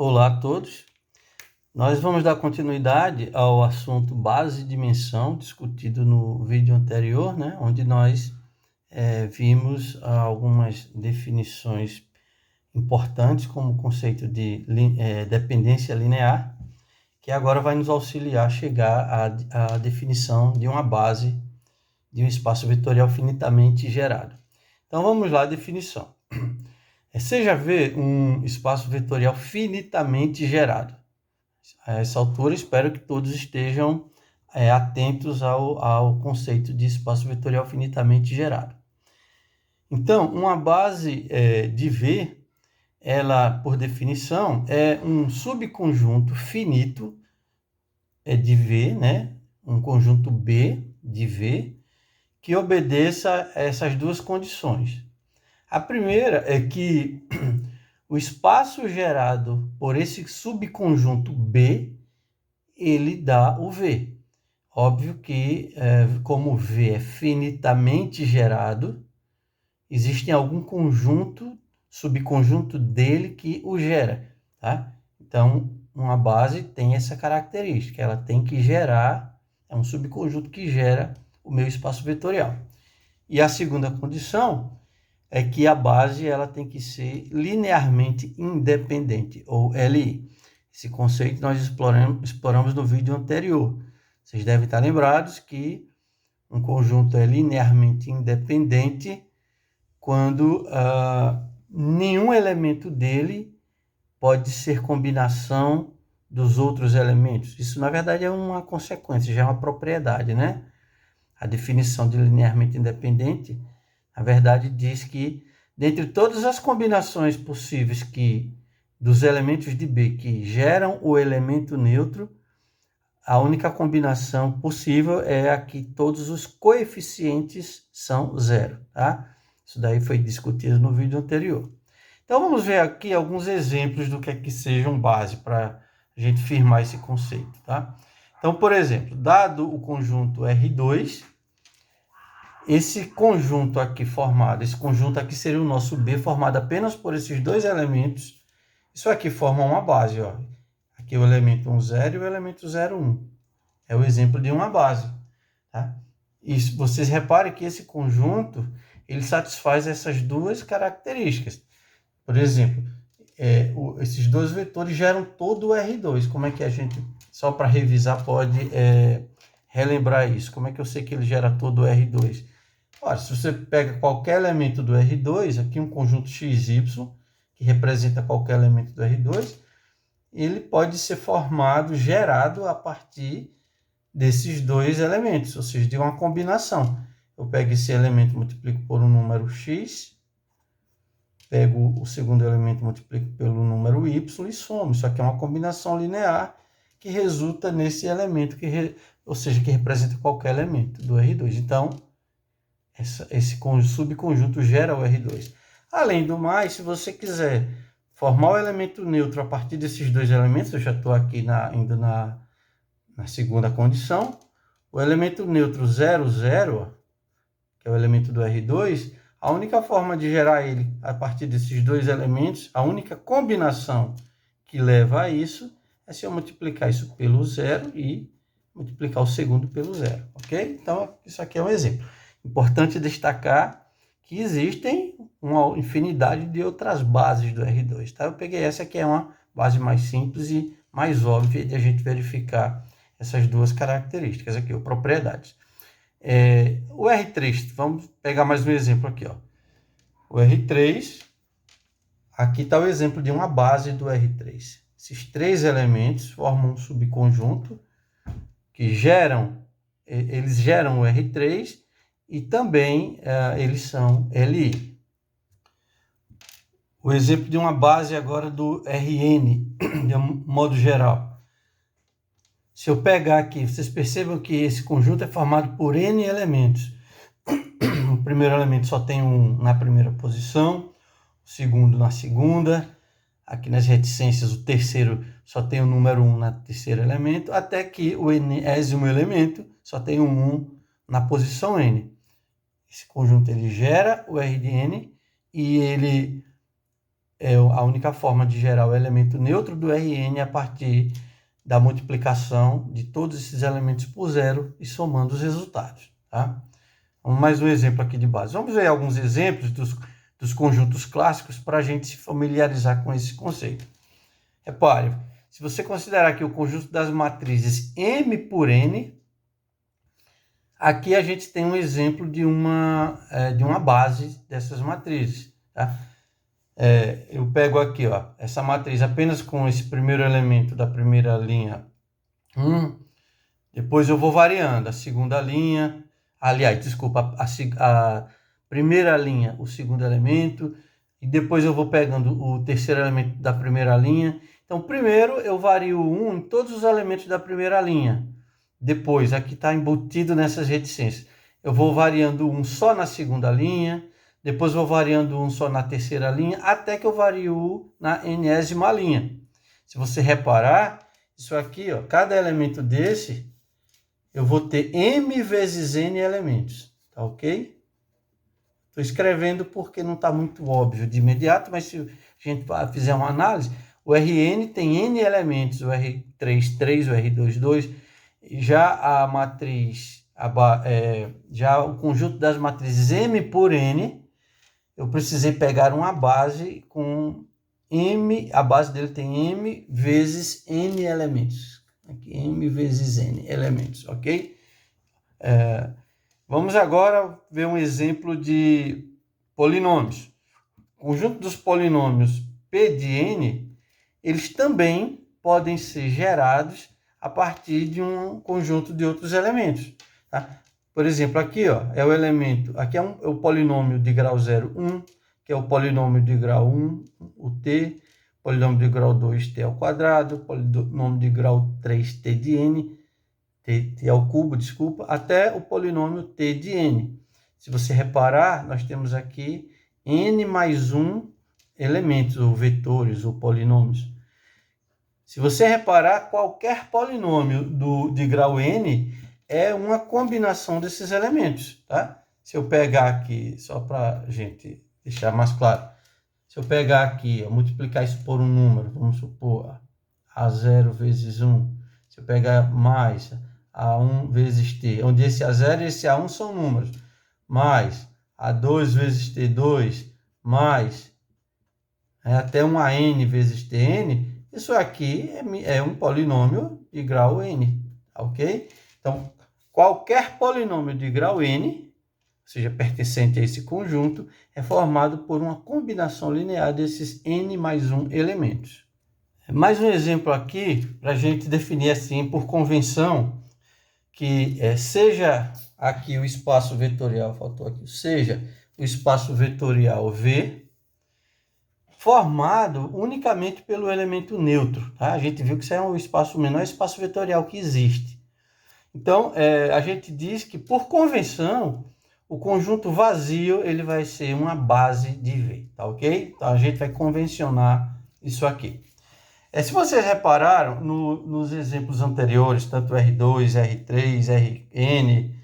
Olá a todos. Nós vamos dar continuidade ao assunto base e dimensão discutido no vídeo anterior, né? Onde nós vimos algumas definições importantes, como o conceito de dependência linear, que agora vai nos auxiliar a chegar à definição de uma base de um espaço vetorial finitamente gerado. Então vamos lá, a definição. Seja V um espaço vetorial finitamente gerado. A essa altura, espero que todos estejam atentos ao conceito de espaço vetorial finitamente gerado. Então, uma base de V, ela, por definição, é um subconjunto finito de V, né? Um conjunto B de V, que obedeça a essas duas condições. A primeira é que o espaço gerado por esse subconjunto B, ele dá o V. Óbvio que, como o V é finitamente gerado, existe algum subconjunto dele que o gera, tá? Então, uma base tem essa característica, ela tem que gerar, é um subconjunto que gera o meu espaço vetorial. E a segunda condição é que a base ela tem que ser linearmente independente, ou LI. Esse conceito nós exploramos no vídeo anterior. Vocês devem estar lembrados que um conjunto é linearmente independente quando nenhum elemento dele pode ser combinação dos outros elementos. Isso, na verdade, é uma consequência, já é uma propriedade, né? A definição de linearmente independente, na verdade, diz que, dentre todas as combinações possíveis dos elementos de B que geram o elemento neutro, a única combinação possível é a que todos os coeficientes são zero, tá? Isso daí foi discutido no vídeo anterior. Então, vamos ver aqui alguns exemplos do que é que sejam base para a gente firmar esse conceito, tá? Então, por exemplo, dado o conjunto R2, esse conjunto aqui seria o nosso B, formado apenas por esses dois elementos. Isso aqui forma uma base, ó. Aqui é o elemento 1, 0 e o elemento 0, 1. É o exemplo de uma base, tá? E vocês reparem que esse conjunto, ele satisfaz essas duas características. Por exemplo, esses dois vetores geram todo o R2. Como é que a gente, só para revisar, pode relembrar isso? Como é que eu sei que ele gera todo o R2? Olha, se você pega qualquer elemento do R2, aqui um conjunto XY, que representa qualquer elemento do R2, ele pode ser gerado a partir desses dois elementos, ou seja, de uma combinação. Eu pego esse elemento, multiplico por um número x, pego o segundo elemento, multiplico pelo número y e somo. Isso aqui é uma combinação linear que resulta nesse elemento, ou seja, que representa qualquer elemento do R2. Então, esse subconjunto gera o R2. Além do mais, se você quiser formar o elemento neutro a partir desses dois elementos, eu já estou aqui indo na segunda condição, o elemento neutro 0, 0, que é o elemento do R2, a única forma de gerar ele a partir desses dois elementos, a única combinação que leva a isso, é se eu multiplicar isso pelo 0 e multiplicar o segundo pelo 0, ok? Então, isso aqui é um exemplo. Importante destacar que existem uma infinidade de outras bases do R2, tá? Eu peguei essa que é uma base mais simples e mais óbvia de a gente verificar essas duas características aqui, ou propriedades. O R3, vamos pegar mais um exemplo aqui, ó. O R3, aqui está o exemplo de uma base do R3. Esses três elementos formam um subconjunto que eles geram o R3 e também eles são LI. O exemplo de uma base agora do Rn, de um modo geral. Se eu pegar aqui, vocês percebam que esse conjunto é formado por N elementos. O primeiro elemento só tem um na primeira posição, o segundo na segunda, aqui nas reticências o terceiro só tem o número 1 no terceiro elemento, até que o enésimo elemento só tem um 1 na posição N. Esse conjunto ele gera o R de N e ele a única forma de gerar o elemento neutro do Rn é a partir da multiplicação de todos esses elementos por zero e somando os resultados, tá? Vamos mais um exemplo aqui de base. Vamos ver alguns exemplos dos conjuntos clássicos para a gente se familiarizar com esse conceito. Repare, se você considerar aqui o conjunto das matrizes M por N, aqui a gente tem um exemplo de uma base dessas matrizes, tá? Eu pego aqui, ó, essa matriz apenas com esse primeiro elemento da primeira linha 1, depois eu vou variando a segunda linha, aliás, desculpa, a primeira linha, o segundo elemento, e depois eu vou pegando o terceiro elemento da primeira linha. Então, primeiro eu vario 1 em todos os elementos da primeira linha. Depois, aqui está embutido nessas reticências, eu vou variando 1 só na segunda linha, depois vou variando 1 só na terceira linha, até que eu vario na enésima linha. Se você reparar, isso aqui, ó, cada elemento desse, eu vou ter m vezes n elementos, tá ok? Estou escrevendo porque não está muito óbvio de imediato, mas se a gente fizer uma análise, o Rn tem n elementos, o R3, 3, o R2, 2, já a matriz, já o conjunto das matrizes M por N, eu precisei pegar uma base com M, a base dele tem M vezes N elementos. Aqui, M vezes N elementos, ok? Vamos agora ver um exemplo de polinômios. O conjunto dos polinômios P de N, eles também podem ser gerados a partir de um conjunto de outros elementos, tá? Por exemplo, aqui, ó, é o elemento, aqui é o polinômio de grau 0, 1, que é o polinômio de grau 1, o t, polinômio de grau 2, t ao quadrado, polinômio de grau 3, t de n, t ao cubo, desculpa, até o polinômio t de n. Se você reparar, nós temos aqui n mais 1 elementos, ou vetores, ou polinômios. Se você reparar, qualquer polinômio de grau n é uma combinação desses elementos, tá? Se eu pegar aqui, só para a gente deixar mais claro, se eu pegar aqui, multiplicar isso por um número, vamos supor, A0 vezes 1, se eu pegar mais A1 vezes T, onde esse A0 e esse A1 são números, mais A2 vezes T2, mais até um AN vezes TN, isso aqui é um polinômio de grau n, ok? Então, qualquer polinômio de grau n, ou seja, pertencente a esse conjunto, é formado por uma combinação linear desses n mais 1 elementos. Mais um exemplo aqui, para a gente definir assim, por convenção, que seja aqui o espaço vetorial, faltou aqui, seja o espaço vetorial V, formado unicamente pelo elemento neutro, tá? A gente viu que isso é o menor espaço vetorial que existe. Então, a gente diz que, por convenção, o conjunto vazio ele vai ser uma base de V, tá ok? Então, a gente vai convencionar isso aqui. Se vocês repararam, nos exemplos anteriores, tanto R2, R3, Rn,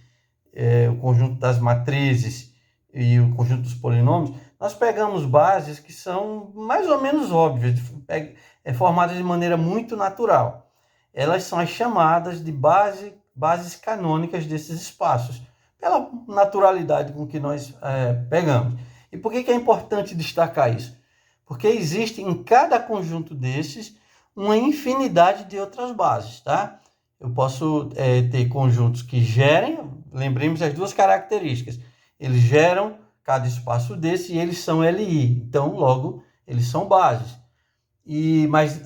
o conjunto das matrizes e o conjunto dos polinômios, nós pegamos bases que são mais ou menos óbvias, formadas de maneira muito natural. Elas são as chamadas de bases canônicas desses espaços, pela naturalidade com que nós pegamos. E por que é importante destacar isso? Porque existe em cada conjunto desses uma infinidade de outras bases, tá? Eu posso ter conjuntos que gerem, lembremos as duas características, eles geram cada espaço desse e eles são LI, então logo eles são bases, mas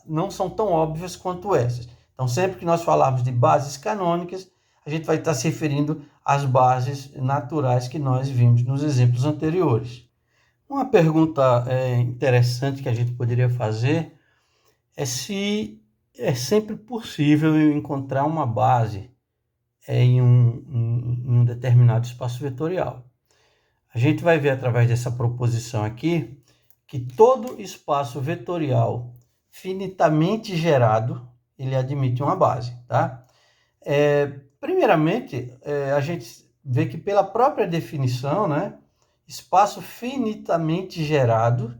não são tão óbvias quanto essas. Então sempre que nós falarmos de bases canônicas, a gente vai estar se referindo às bases naturais que nós vimos nos exemplos anteriores. Uma pergunta interessante que a gente poderia fazer é se é sempre possível eu encontrar uma base em um determinado espaço vetorial. A gente vai ver através dessa proposição aqui que todo espaço vetorial finitamente gerado, ele admite uma base, tá? Primeiramente, a gente vê que pela própria definição, né, espaço finitamente gerado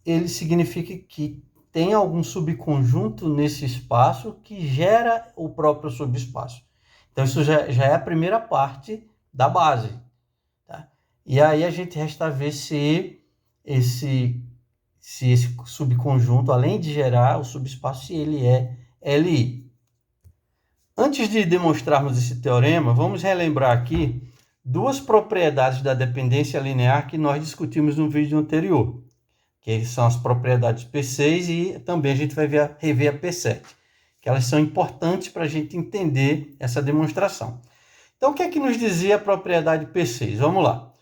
ele significa que tem algum subconjunto nesse espaço que gera o próprio subespaço. Então, isso já é a primeira parte da base. Tá? E aí a gente resta ver se esse subconjunto, além de gerar o subespaço, se ele é Li. Antes de demonstrarmos esse teorema, vamos relembrar aqui duas propriedades da dependência linear que nós discutimos no vídeo anterior, que são as propriedades P6 e também a gente vai rever a P7, que elas são importantes para a gente entender essa demonstração. Então, o que é que nos dizia a propriedade P6? Vamos lá.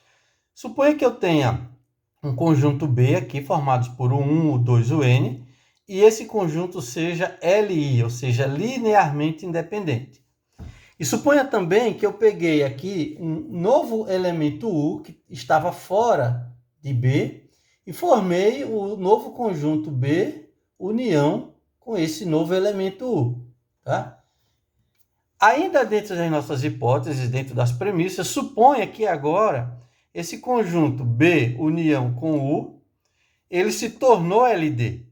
Suponha que eu tenha um conjunto B aqui, formados por o 1, o 2 e o N, e esse conjunto seja Li, ou seja, linearmente independente. E suponha também que eu peguei aqui um novo elemento U, que estava fora de B, e formei o novo conjunto B, união, com esse novo elemento U. Tá? Ainda dentro das nossas hipóteses, dentro das premissas, suponha que agora esse conjunto B, união com U, ele se tornou LD.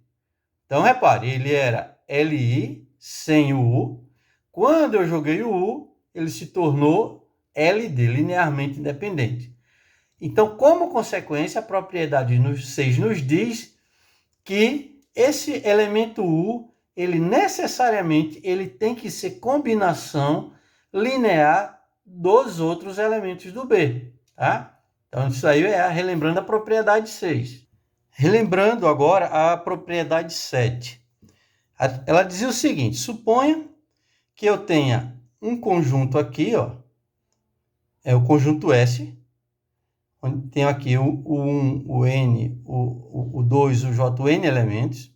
Então, repare, ele era Li sem o U. Quando eu joguei o U, ele se tornou LD, linearmente independente. Então, como consequência, a propriedade 6 nos diz que esse elemento U, ele necessariamente tem que ser combinação linear dos outros elementos do B. Tá? Então, isso aí é relembrando a propriedade 6. Relembrando agora a propriedade 7. Ela dizia o seguinte: suponha que eu tenha um conjunto aqui, ó, é o conjunto S, onde tenho aqui o 1, o N, o 2, o J, o N elementos.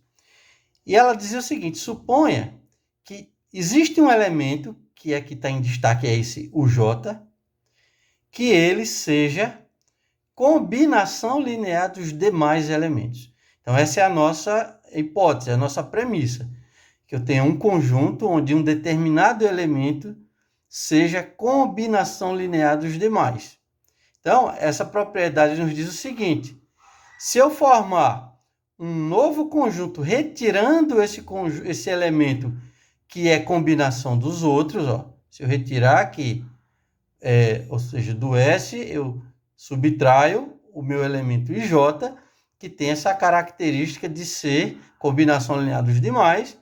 E ela dizia o seguinte: suponha que existe um elemento, que aqui está em destaque, é esse, o J, que ele seja combinação linear dos demais elementos. Então, essa é a nossa hipótese, a nossa premissa, que eu tenho um conjunto onde um determinado elemento seja combinação linear dos demais. Então, essa propriedade nos diz o seguinte: se eu formar um novo conjunto retirando esse elemento que é combinação dos outros, ó, se eu retirar aqui, ou seja, do S, eu subtraio o meu elemento IJ, que tem essa característica de ser combinação linear dos demais.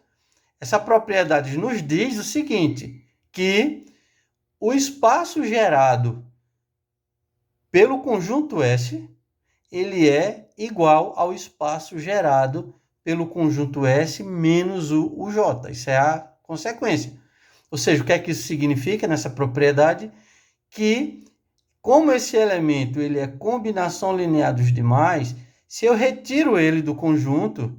Essa propriedade nos diz o seguinte, que o espaço gerado pelo conjunto S, ele é igual ao espaço gerado pelo conjunto S menos o J. Isso é a consequência. Ou seja, o que é que isso significa nessa propriedade? Que, como esse elemento ele é combinação linear dos demais, se eu retiro ele do conjunto,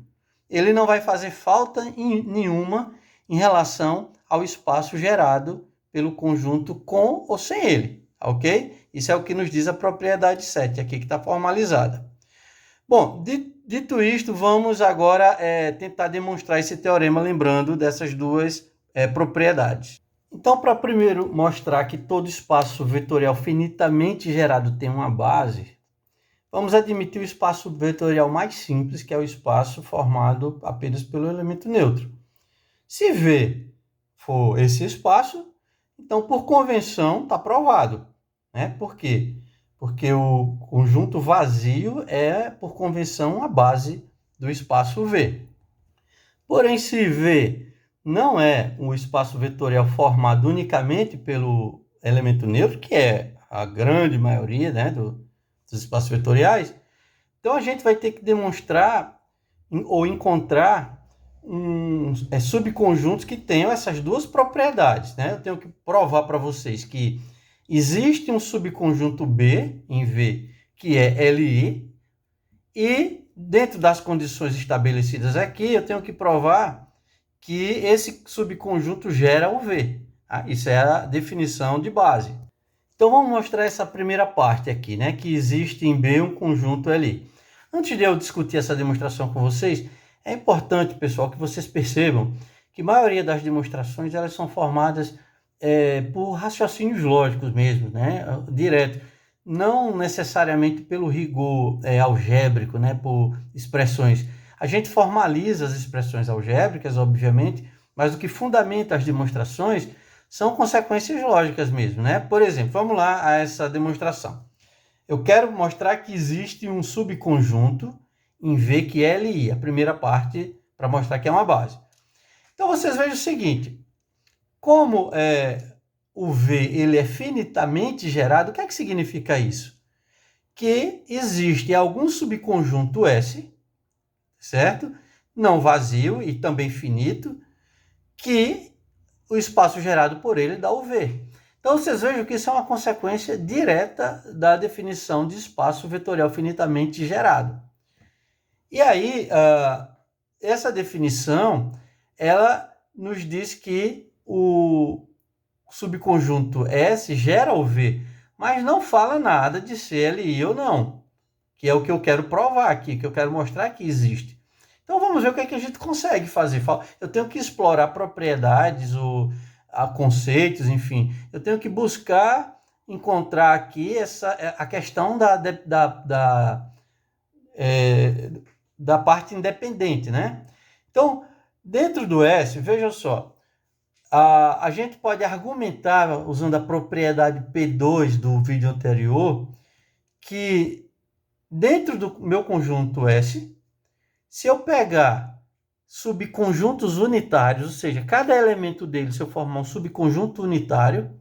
ele não vai fazer falta nenhuma em relação ao espaço gerado pelo conjunto com ou sem ele, ok? Isso é o que nos diz a propriedade 7, aqui que está formalizada. Bom, dito isto, vamos agora tentar demonstrar esse teorema lembrando dessas duas propriedades. Então, para primeiro mostrar que todo espaço vetorial finitamente gerado tem uma base, vamos admitir o espaço vetorial mais simples, que é o espaço formado apenas pelo elemento neutro. Se V for esse espaço, então, por convenção, está provado. Né? Por quê? Porque o conjunto vazio é, por convenção, a base do espaço V. Porém, se V não é um espaço vetorial formado unicamente pelo elemento neutro, que é a grande maioria, né, dos espaços vetoriais, então a gente vai ter que demonstrar ou encontrar subconjuntos que tenham essas duas propriedades. Né? Eu tenho que provar para vocês que existe um subconjunto B em V, que é Li, e dentro das condições estabelecidas aqui, eu tenho que provar que esse subconjunto gera o V. Tá? Isso é a definição de base. Então, vamos mostrar essa primeira parte aqui, né? Que existe em B um conjunto Li. Antes de eu discutir essa demonstração com vocês, é importante, pessoal, que vocês percebam que a maioria das demonstrações elas são formadas por raciocínios lógicos mesmo, né? Direto. não necessariamente pelo rigor algébrico, né, por expressões. A gente formaliza as expressões algébricas, obviamente, mas o que fundamenta as demonstrações são consequências lógicas mesmo, né? Por exemplo, vamos lá a essa demonstração. Eu quero mostrar que existe um subconjunto em V que é LI, a primeira parte para mostrar que é uma base. Então, vocês vejam o seguinte, como o V ele é finitamente gerado, o que é que significa isso? Que existe algum subconjunto S, certo? Não vazio e também finito, que o espaço gerado por ele dá o V. Então, vocês vejam que isso é uma consequência direta da definição de espaço vetorial finitamente gerado. E aí, essa definição, ela nos diz que o subconjunto S gera o V, mas não fala nada de se LI ou não, que é o que eu quero provar aqui, que eu quero mostrar que existe. Então, vamos ver o que é que a gente consegue fazer. Eu tenho que explorar propriedades, ou conceitos, enfim. Eu tenho que buscar encontrar aqui a questão da parte independente, né? Então, dentro do S, veja só, a gente pode argumentar, usando a propriedade P2 do vídeo anterior, que dentro do meu conjunto S, se eu pegar subconjuntos unitários, ou seja, cada elemento dele, se eu formar um subconjunto unitário,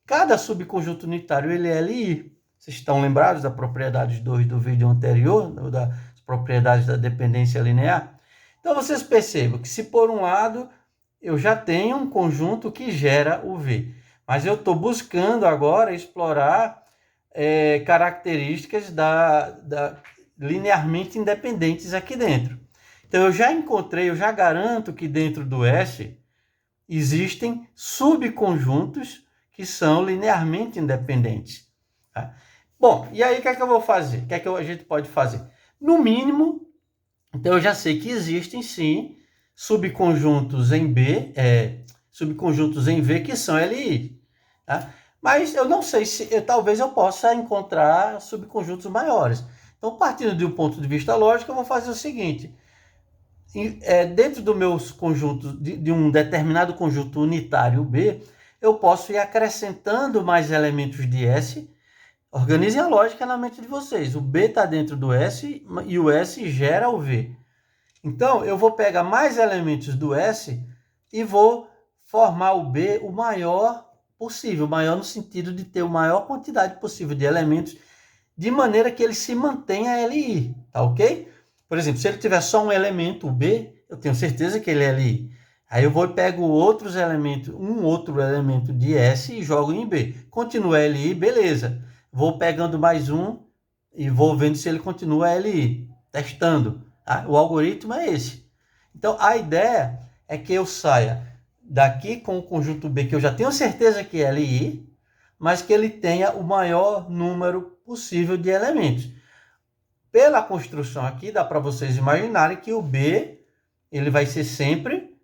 cada subconjunto unitário ele é LI. Vocês estão lembrados da propriedade 2 do vídeo anterior, das propriedades da dependência linear? Então, vocês percebam que se por um lado eu já tenho um conjunto que gera o V, mas eu estou buscando agora explorar características linearmente independentes aqui dentro. Então, eu já garanto que dentro do S existem subconjuntos que são linearmente independentes. Tá? Bom, e aí o que é que eu vou fazer? O que é que a gente pode fazer? No mínimo, então eu já sei que existem sim subconjuntos em B, subconjuntos em V que são LI. Tá? Mas eu não sei se, talvez eu possa encontrar subconjuntos maiores. Então, partindo de um ponto de vista lógico, eu vou fazer o seguinte. Dentro do meu conjunto, de um determinado conjunto unitário B, eu posso ir acrescentando mais elementos de S. Organizem a lógica na mente de vocês. O B está dentro do S e o S gera o V. Então, eu vou pegar mais elementos do S e vou formar o B o maior possível. Maior no sentido de ter a maior quantidade possível de elementos, de maneira que ele se mantenha LI. Tá ok? Por exemplo, se ele tiver só um elemento, o B, eu tenho certeza que ele é LI. Aí eu vou e pego outros elementos, um outro elemento de S e jogo em B. Continua LI, beleza. Vou pegando mais um e vou vendo se ele continua LI, testando. O algoritmo é esse. Então, a ideia é que eu saia daqui com o conjunto B, que eu já tenho certeza que é LI, mas que ele tenha o maior número possível de elementos. Pela construção aqui, dá para vocês imaginarem que o B ele vai ser sempre,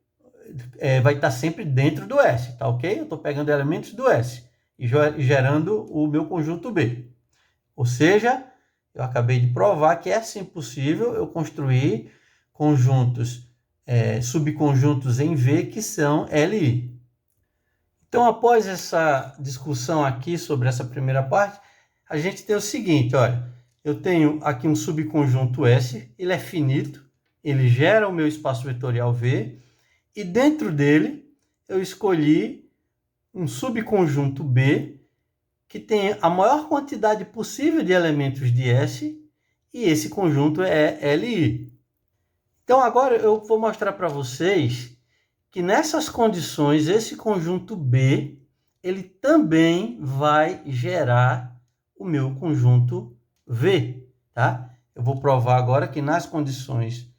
vai estar sempre dentro do S, tá ok? Eu estou pegando elementos do S e gerando o meu conjunto B. Ou seja, eu acabei de provar que é sim possível eu construir conjuntos, subconjuntos em V que são LI. Então, após essa discussão aqui sobre essa primeira parte, a gente tem o seguinte, olha, eu tenho aqui um subconjunto S, ele é finito, ele gera o meu espaço vetorial V, e dentro dele eu escolhi um subconjunto B, que tem a maior quantidade possível de elementos de S, e esse conjunto é LI. Então, agora eu vou mostrar para vocês que nessas condições, esse conjunto B, ele também vai gerar o meu conjunto V, tá? Eu vou provar agora que nas condições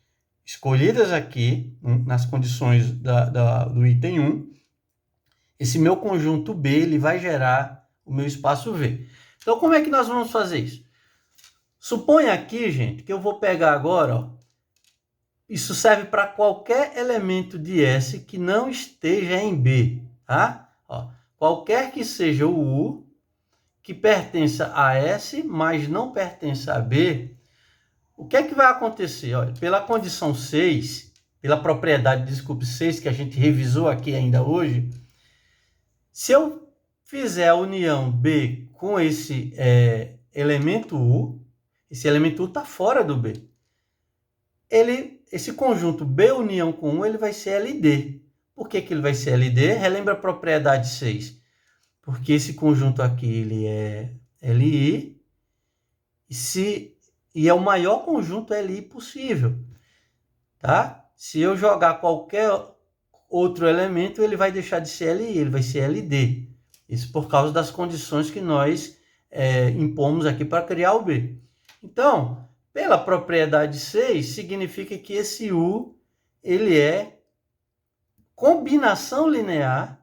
escolhidas aqui, nas condições do item 1, esse meu conjunto B, ele vai gerar o meu espaço V. Então, como é que nós vamos fazer isso? Suponha aqui, gente, que eu vou pegar agora, ó, isso serve para qualquer elemento de S que não esteja em B, tá? Ó, qualquer que seja o U, que pertença a S, mas não pertença a B, o que é que vai acontecer? Olha, pela condição 6, pela propriedade, desculpe, 6, que a gente revisou aqui ainda hoje, se eu fizer a união B com esse elemento U, esse elemento U está fora do B. Esse conjunto B união com U, ele vai ser LD. Por que ele vai ser LD? Relembra a propriedade 6. Porque esse conjunto aqui ele é LI e é o maior conjunto LI possível. Tá? Se eu jogar qualquer outro elemento, ele vai deixar de ser LI, ele vai ser LD. Isso por causa das condições que nós impomos aqui para criar o B. Então, pela propriedade 6, significa que esse U ele é combinação linear.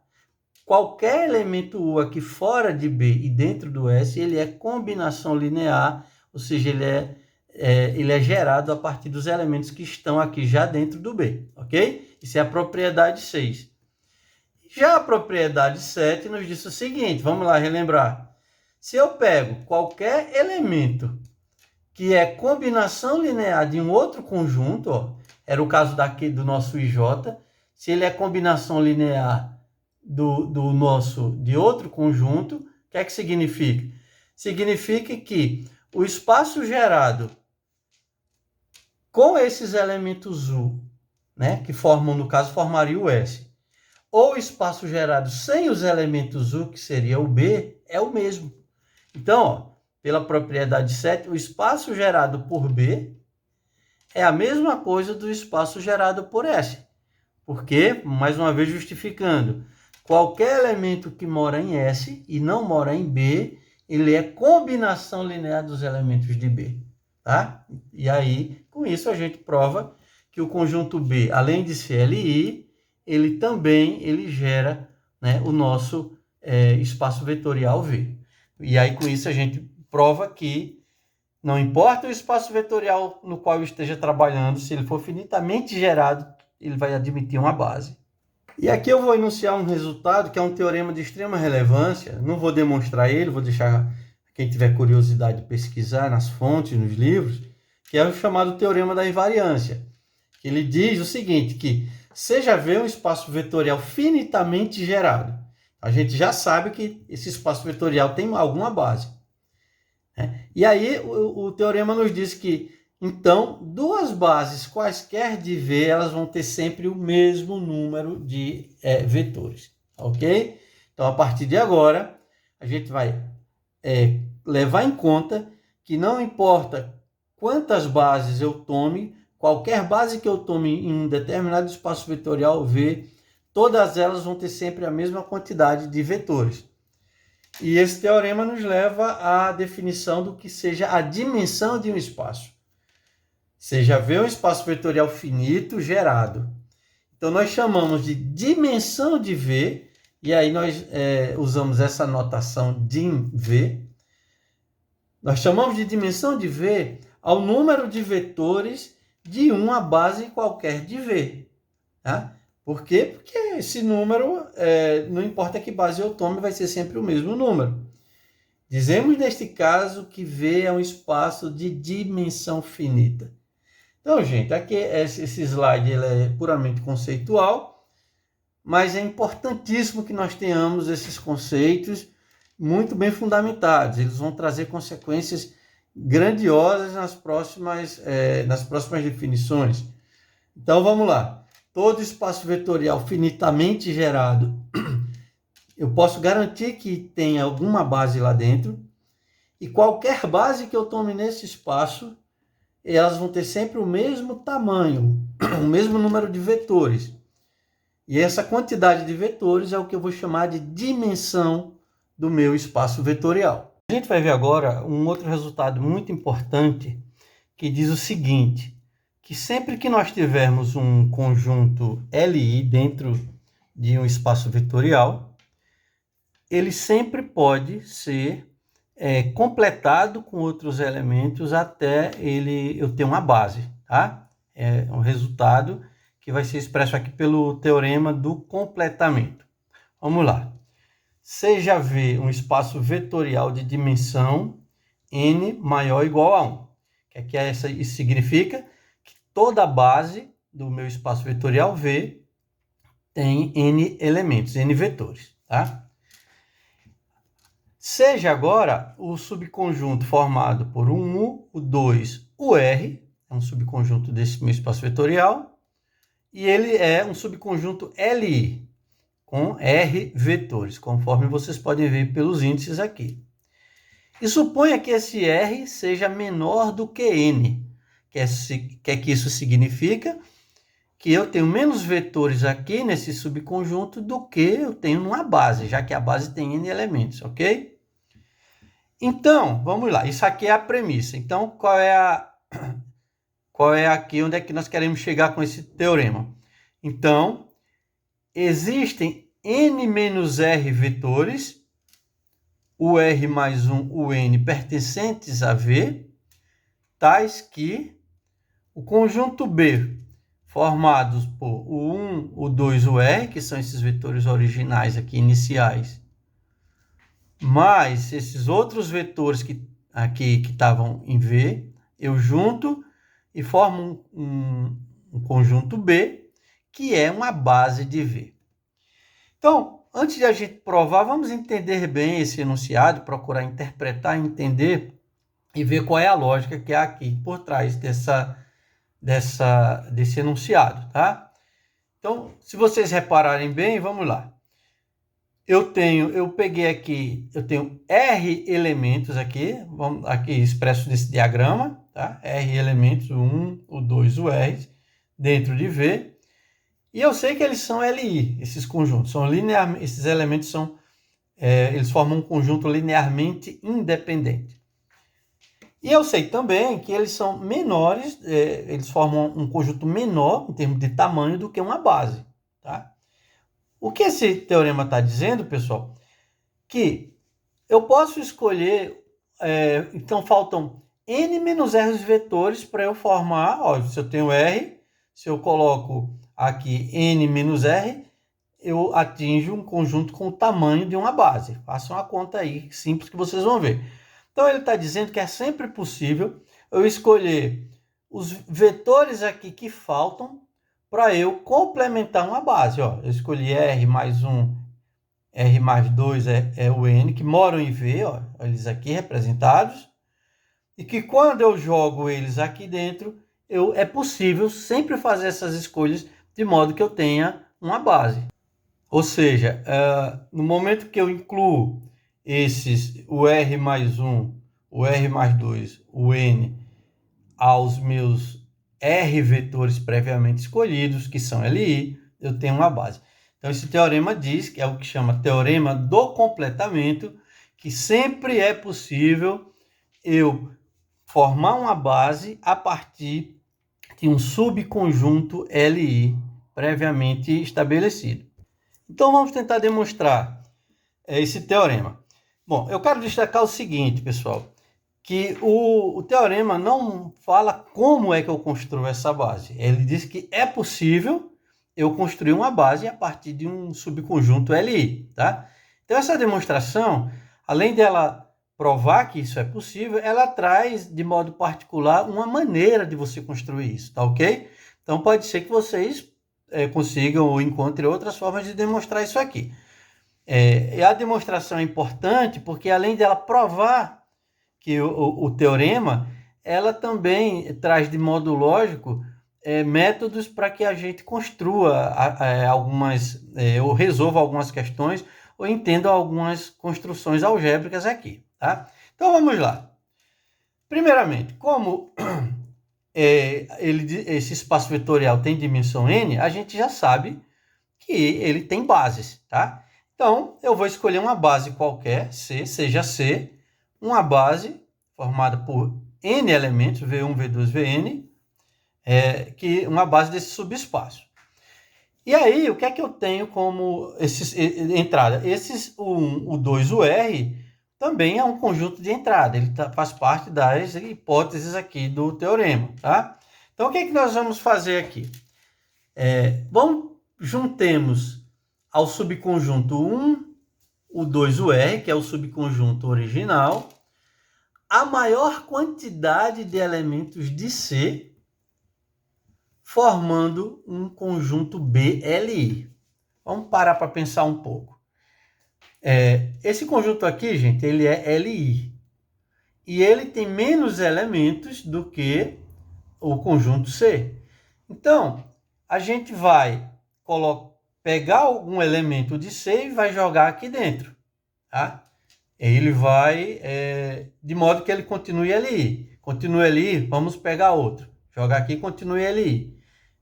Qualquer elemento U aqui fora de B e dentro do S, ele é combinação linear, ou seja, ele é gerado a partir dos elementos que estão aqui já dentro do B, ok? Isso é a propriedade 6. Já a propriedade 7 nos diz o seguinte, vamos lá relembrar. Se eu pego qualquer elemento que é combinação linear de um outro conjunto, ó, era o caso daqui do nosso IJ, se ele é combinação linear de outro conjunto, o que é que significa? Significa que o espaço gerado com esses elementos U, né, que formam, no caso, formaria o S, ou o espaço gerado sem os elementos U, que seria o B, é o mesmo. Então, ó, pela propriedade 7, o espaço gerado por B é a mesma coisa do espaço gerado por S. Porque, mais uma vez justificando, qualquer elemento que mora em S e não mora em B, ele é combinação linear dos elementos de B. Tá? E aí, com isso, a gente prova que o conjunto B, além de ser LI, ele também gera, né, o nosso espaço vetorial V. E aí, com isso, a gente prova que não importa o espaço vetorial no qual eu esteja trabalhando, se ele for finitamente gerado, ele vai admitir uma base. E aqui eu vou enunciar um resultado que é um teorema de extrema relevância. Não vou demonstrar ele, vou deixar quem tiver curiosidade de pesquisar nas fontes, nos livros, que é o chamado teorema da invariância. Ele diz o seguinte, que seja V um espaço vetorial finitamente gerado. A gente já sabe que esse espaço vetorial tem alguma base. E aí o teorema nos diz que, então, duas bases quaisquer de V, elas vão ter sempre o mesmo número de vetores, ok? Então, a partir de agora, a gente vai levar em conta que não importa quantas bases eu tome, qualquer base que eu tome em um determinado espaço vetorial V, todas elas vão ter sempre a mesma quantidade de vetores. E esse teorema nos leva à definição do que seja a dimensão de um espaço. Seja V um espaço vetorial finito gerado. Então, nós chamamos de dimensão de V, e aí nós usamos essa notação dim_V. Nós chamamos de dimensão de V ao número de vetores de uma base qualquer de V. Tá? Por quê? Porque esse número, não importa que base eu tome, vai ser sempre o mesmo número. Dizemos, neste caso, que V é um espaço de dimensão finita. Então, gente, aqui esse slide ele é puramente conceitual, mas é importantíssimo que nós tenhamos esses conceitos muito bem fundamentados. Eles vão trazer consequências grandiosas nas próximas definições. Então, vamos lá. Todo espaço vetorial finitamente gerado, eu posso garantir que tem alguma base lá dentro, e qualquer base que eu tome nesse espaço, elas vão ter sempre o mesmo tamanho, o mesmo número de vetores. E essa quantidade de vetores é o que eu vou chamar de dimensão do meu espaço vetorial. A gente vai ver agora um outro resultado muito importante, que diz o seguinte, que sempre que nós tivermos um conjunto LI dentro de um espaço vetorial, ele sempre pode ser completado com outros elementos até eu ter uma base. Tá? É um resultado que vai ser expresso aqui pelo teorema do completamento. Vamos lá. seja V um espaço vetorial de dimensão n maior ou igual a 1. O que é que isso significa? Que toda base do meu espaço vetorial V tem n elementos, n vetores, tá? Seja agora o subconjunto formado por um U, o 2, o R, é um subconjunto desse meu espaço vetorial, e ele é um subconjunto Li, com R vetores, conforme vocês podem ver pelos índices aqui. E suponha que esse R seja menor do que N. Que isso significa? Que eu tenho menos vetores aqui nesse subconjunto do que eu tenho numa base, já que a base tem N elementos, ok? Então, vamos lá. Isso aqui é a premissa. Então, qual é aqui, onde é que nós queremos chegar com esse teorema? Então, existem N menos R vetores, o R mais 1, o N, pertencentes a V, tais que o conjunto B, formados por o 1, o 2, o R, que são esses vetores originais aqui, iniciais, mais esses outros vetores que estavam em V, eu junto e formo um conjunto B, que é uma base de V. Então, antes de a gente provar, vamos entender bem esse enunciado, procurar interpretar, entender e ver qual é a lógica que há aqui por trás desse enunciado, tá? Então, se vocês repararem bem, vamos lá. Eu peguei aqui, eu tenho R elementos aqui, aqui expresso nesse diagrama, tá? R elementos, o 1, o 2, o R, dentro de V. E eu sei que eles são Li, esses conjuntos, esses elementos eles formam um conjunto linearmente independente. E eu sei também que eles são menores, eles formam um conjunto menor, em termos de tamanho, do que uma base, tá? O que esse teorema está dizendo, pessoal? Que eu posso escolher, então faltam N menos R vetores para eu formar, ó, se eu tenho R, se eu coloco aqui N menos R, eu atinjo um conjunto com o tamanho de uma base. Façam a conta aí, simples, que vocês vão ver. Então, ele está dizendo que é sempre possível eu escolher os vetores aqui que faltam para eu complementar uma base. Ó, eu escolhi R mais 1, R mais 2 é o N, que moram em V, ó, eles aqui representados, e que quando eu jogo eles aqui dentro, é possível sempre fazer essas escolhas de modo que eu tenha uma base. Ou seja, no momento que eu incluo o R mais 1, o R mais 2, o N, aos meus R vetores previamente escolhidos, que são Li, eu tenho uma base. Então, esse teorema diz, que é o que chama teorema do completamento, que sempre é possível eu formar uma base a partir de um subconjunto Li previamente estabelecido. Então, vamos tentar demonstrar esse teorema. Bom, eu quero destacar o seguinte, pessoal, que o teorema não fala como é que eu construo essa base. Ele diz que é possível eu construir uma base a partir de um subconjunto Li, tá? Então, essa demonstração, além dela provar que isso é possível, ela traz, de modo particular, uma maneira de você construir isso, tá ok? Então, pode ser que vocês consigam ou encontrem outras formas de demonstrar isso aqui. E a demonstração é importante porque, além dela provar que o teorema, ela também traz de modo lógico métodos para que a gente construa ou resolva algumas questões, ou entenda algumas construções algébricas aqui, tá? Então, vamos lá. Primeiramente, como esse espaço vetorial tem dimensão n, a gente já sabe que ele tem bases, tá? Então, eu vou escolher uma base qualquer, seja C, uma base formada por n elementos, V1, V2, Vn, uma base desse subespaço. E aí, o que é que eu tenho como entrada? O 2, o R, também é um conjunto de entrada. Ele faz parte das hipóteses aqui do teorema, tá? Então, o que é que nós vamos fazer aqui? Juntemos ao subconjunto 1, o 2, o R, que é o subconjunto original, a maior quantidade de elementos de C, formando um conjunto BLI. Vamos parar para pensar um pouco. Esse conjunto aqui, gente, ele é LI. E ele tem menos elementos do que o conjunto C. Então, a gente vai pegar algum elemento de C e vai jogar aqui dentro. Tá? Ele vai, de modo que ele continue LI. Continue LI, vamos pegar outro. Jogar aqui, continue LI.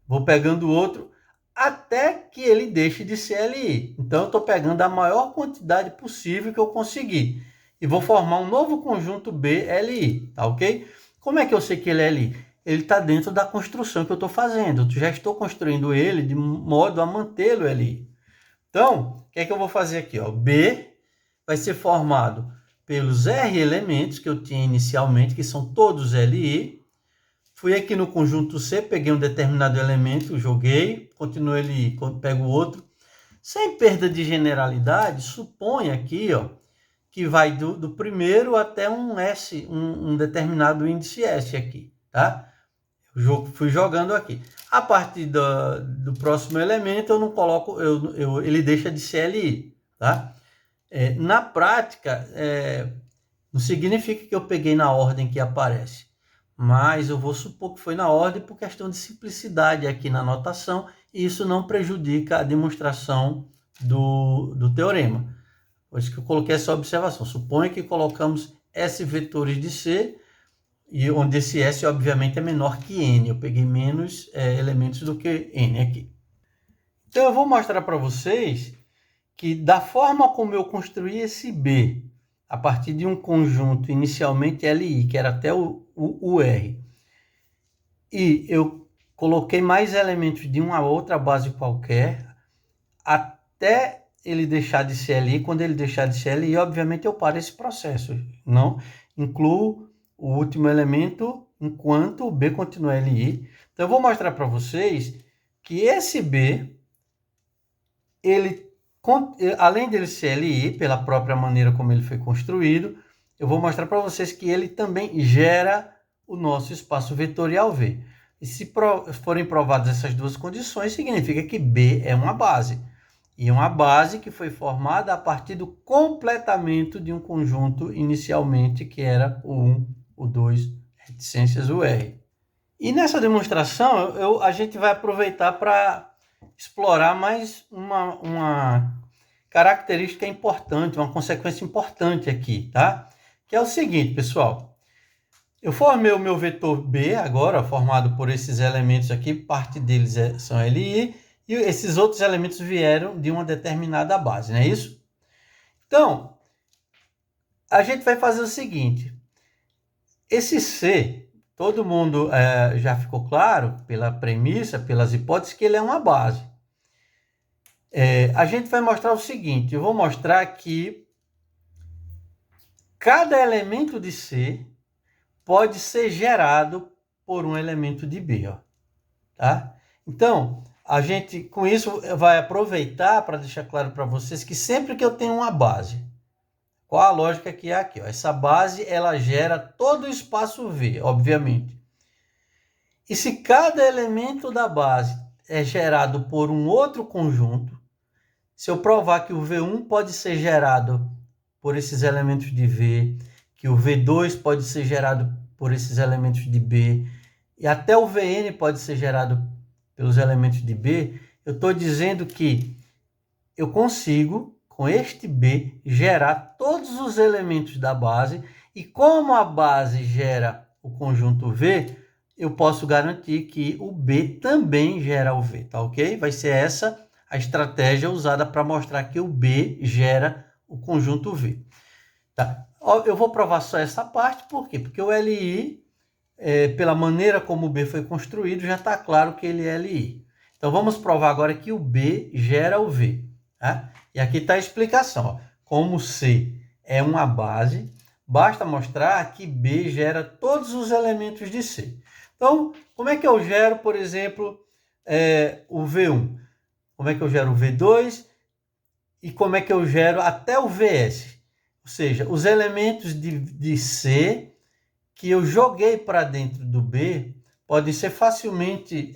Vou pegando outro até que ele deixe de ser LI. Então, eu estou pegando a maior quantidade possível que eu conseguir. E vou formar um novo conjunto BLI, tá ok? Como é que eu sei que ele é LI? Ele está dentro da construção que eu estou fazendo. Eu já estou construindo ele de modo a mantê-lo LI. Então, o que é que eu vou fazer aqui? Ó? B vai ser formado pelos R elementos que eu tinha inicialmente, que são todos LI. Fui aqui no conjunto C, peguei um determinado elemento, joguei, continuo LI, pego outro. Sem perda de generalidade, supõe aqui, ó, que vai do primeiro até um S, um determinado índice S aqui, tá? Fui jogando aqui. A partir do próximo elemento, eu não coloco, ele deixa de ser LI, tá? Na prática, não significa que eu peguei na ordem que aparece, mas eu vou supor que foi na ordem por questão de simplicidade aqui na notação, e isso não prejudica a demonstração do teorema. Por isso que eu coloquei essa observação. Suponha que colocamos S vetores de C, e onde esse S, obviamente, é menor que N. Eu peguei menos elementos do que N aqui. Então, eu vou mostrar para vocês que, da forma como eu construí esse B, a partir de um conjunto inicialmente LI, que era até o R, e eu coloquei mais elementos de uma outra base qualquer, até ele deixar de ser LI. Quando ele deixar de ser LI, obviamente eu paro esse processo. Não incluo o último elemento enquanto o B continua LI. Então eu vou mostrar para vocês que esse B, ele, além dele ser LI, pela própria maneira como ele foi construído, eu vou mostrar para vocês que ele também gera o nosso espaço vetorial V. E se forem provadas essas duas condições, significa que B é uma base. E uma base que foi formada a partir do completamento de um conjunto inicialmente que era o 1, o 2, reticências, o R. E nessa demonstração, a gente vai aproveitar para explorar mais uma característica importante, uma consequência importante aqui, tá? Que é o seguinte, pessoal. Eu formei o meu vetor B agora, formado por esses elementos aqui, parte deles são LI, e esses outros elementos vieram de uma determinada base, não é isso? Então, a gente vai fazer o seguinte. Esse C, todo mundo já ficou claro, pela premissa, pelas hipóteses, que ele é uma base. A gente vai mostrar o seguinte. Eu vou mostrar que cada elemento de C pode ser gerado por um elemento de B. Ó, tá? Então, a gente, com isso, vai aproveitar para deixar claro para vocês que sempre que eu tenho uma base, qual a lógica que é aqui? Ó? Essa base, ela gera todo o espaço V, obviamente. E se cada elemento da base é gerado por um outro conjunto, se eu provar que o V1 pode ser gerado por esses elementos de V, que o V2 pode ser gerado por esses elementos de B, e até o Vn pode ser gerado pelos elementos de B, eu estou dizendo que eu consigo, com este B, gerar todos os elementos da base, e como a base gera o conjunto V, eu posso garantir que o B também gera o V, tá ok? Vai ser essa a estratégia usada para mostrar que o B gera o conjunto V. Tá? Eu vou provar só essa parte, por quê? Porque o LI, pela maneira como o B foi construído, já está claro que ele é LI. Então, vamos provar agora que o B gera o V. Tá? E aqui está a explicação. Ó. Como C é uma base, basta mostrar que B gera todos os elementos de C. Então, como é que eu gero, por exemplo, o V1? Como é que eu gero o V2 e como é que eu gero até o VS. Ou seja, os elementos de C que eu joguei para dentro do B podem ser facilmente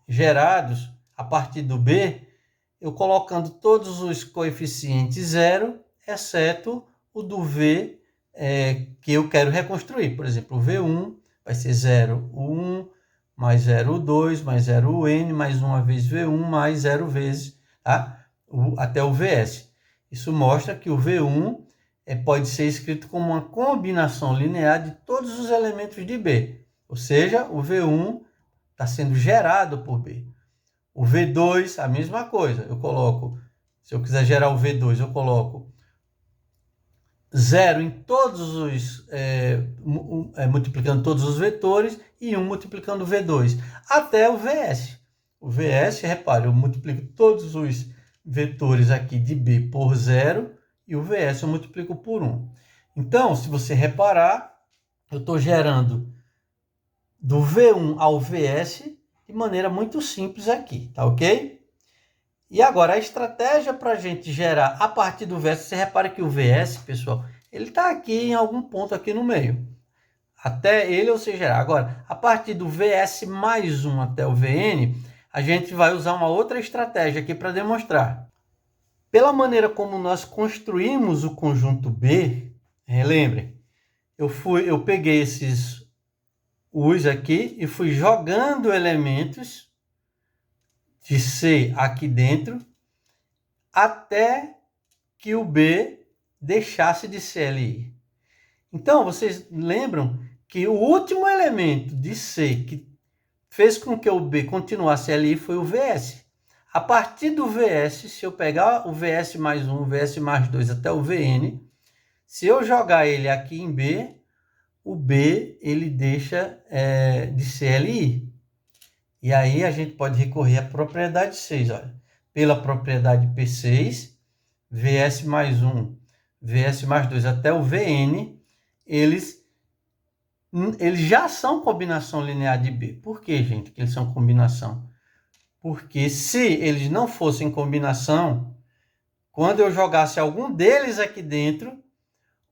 gerados a partir do B, eu colocando todos os coeficientes zero, exceto o do V que eu quero reconstruir. Por exemplo, o V1 vai ser 0, o 1, mais 0, o 2, mais 0, o N, mais uma vez V1, mais 0 vezes, tá? Até o VS. Isso mostra que o V1 pode ser escrito como uma combinação linear de todos os elementos de B. Ou seja, o V1 está sendo gerado por B. O V2, a mesma coisa. Eu coloco, se eu quiser gerar o V2, eu coloco 0 em todos os, multiplicando todos os vetores e 1 multiplicando o V2, até o VS. O VS, repare, eu multiplico todos os vetores aqui de B por 0 e o VS eu multiplico por 1. Então, se você reparar, eu estou gerando do V1 ao VS de maneira muito simples aqui, tá ok? E agora, a estratégia para a gente gerar a partir do VS, você repara que o VS, pessoal, ele está aqui em algum ponto aqui no meio. Até ele você gerar. Agora, a partir do VS mais 1 até o VN, a gente vai usar uma outra estratégia aqui para demonstrar. Pela maneira como nós construímos o conjunto B, lembrem, eu peguei esses U's aqui e fui jogando elementos de C aqui dentro até que o B deixasse de ser LI. Então, vocês lembram que o último elemento de C que fez com que o B continuasse LI foi o VS. A partir do VS, se eu pegar o VS mais 1, o VS mais 2 até o VN, se eu jogar ele aqui em B, o B ele deixa de ser LI. E aí a gente pode recorrer à propriedade 6. Olha. Pela propriedade P6, VS mais 1, VS mais 2 até o VN, eles já são combinação linear de B. Por que, gente, que eles são combinação? Porque se eles não fossem combinação, quando eu jogasse algum deles aqui dentro,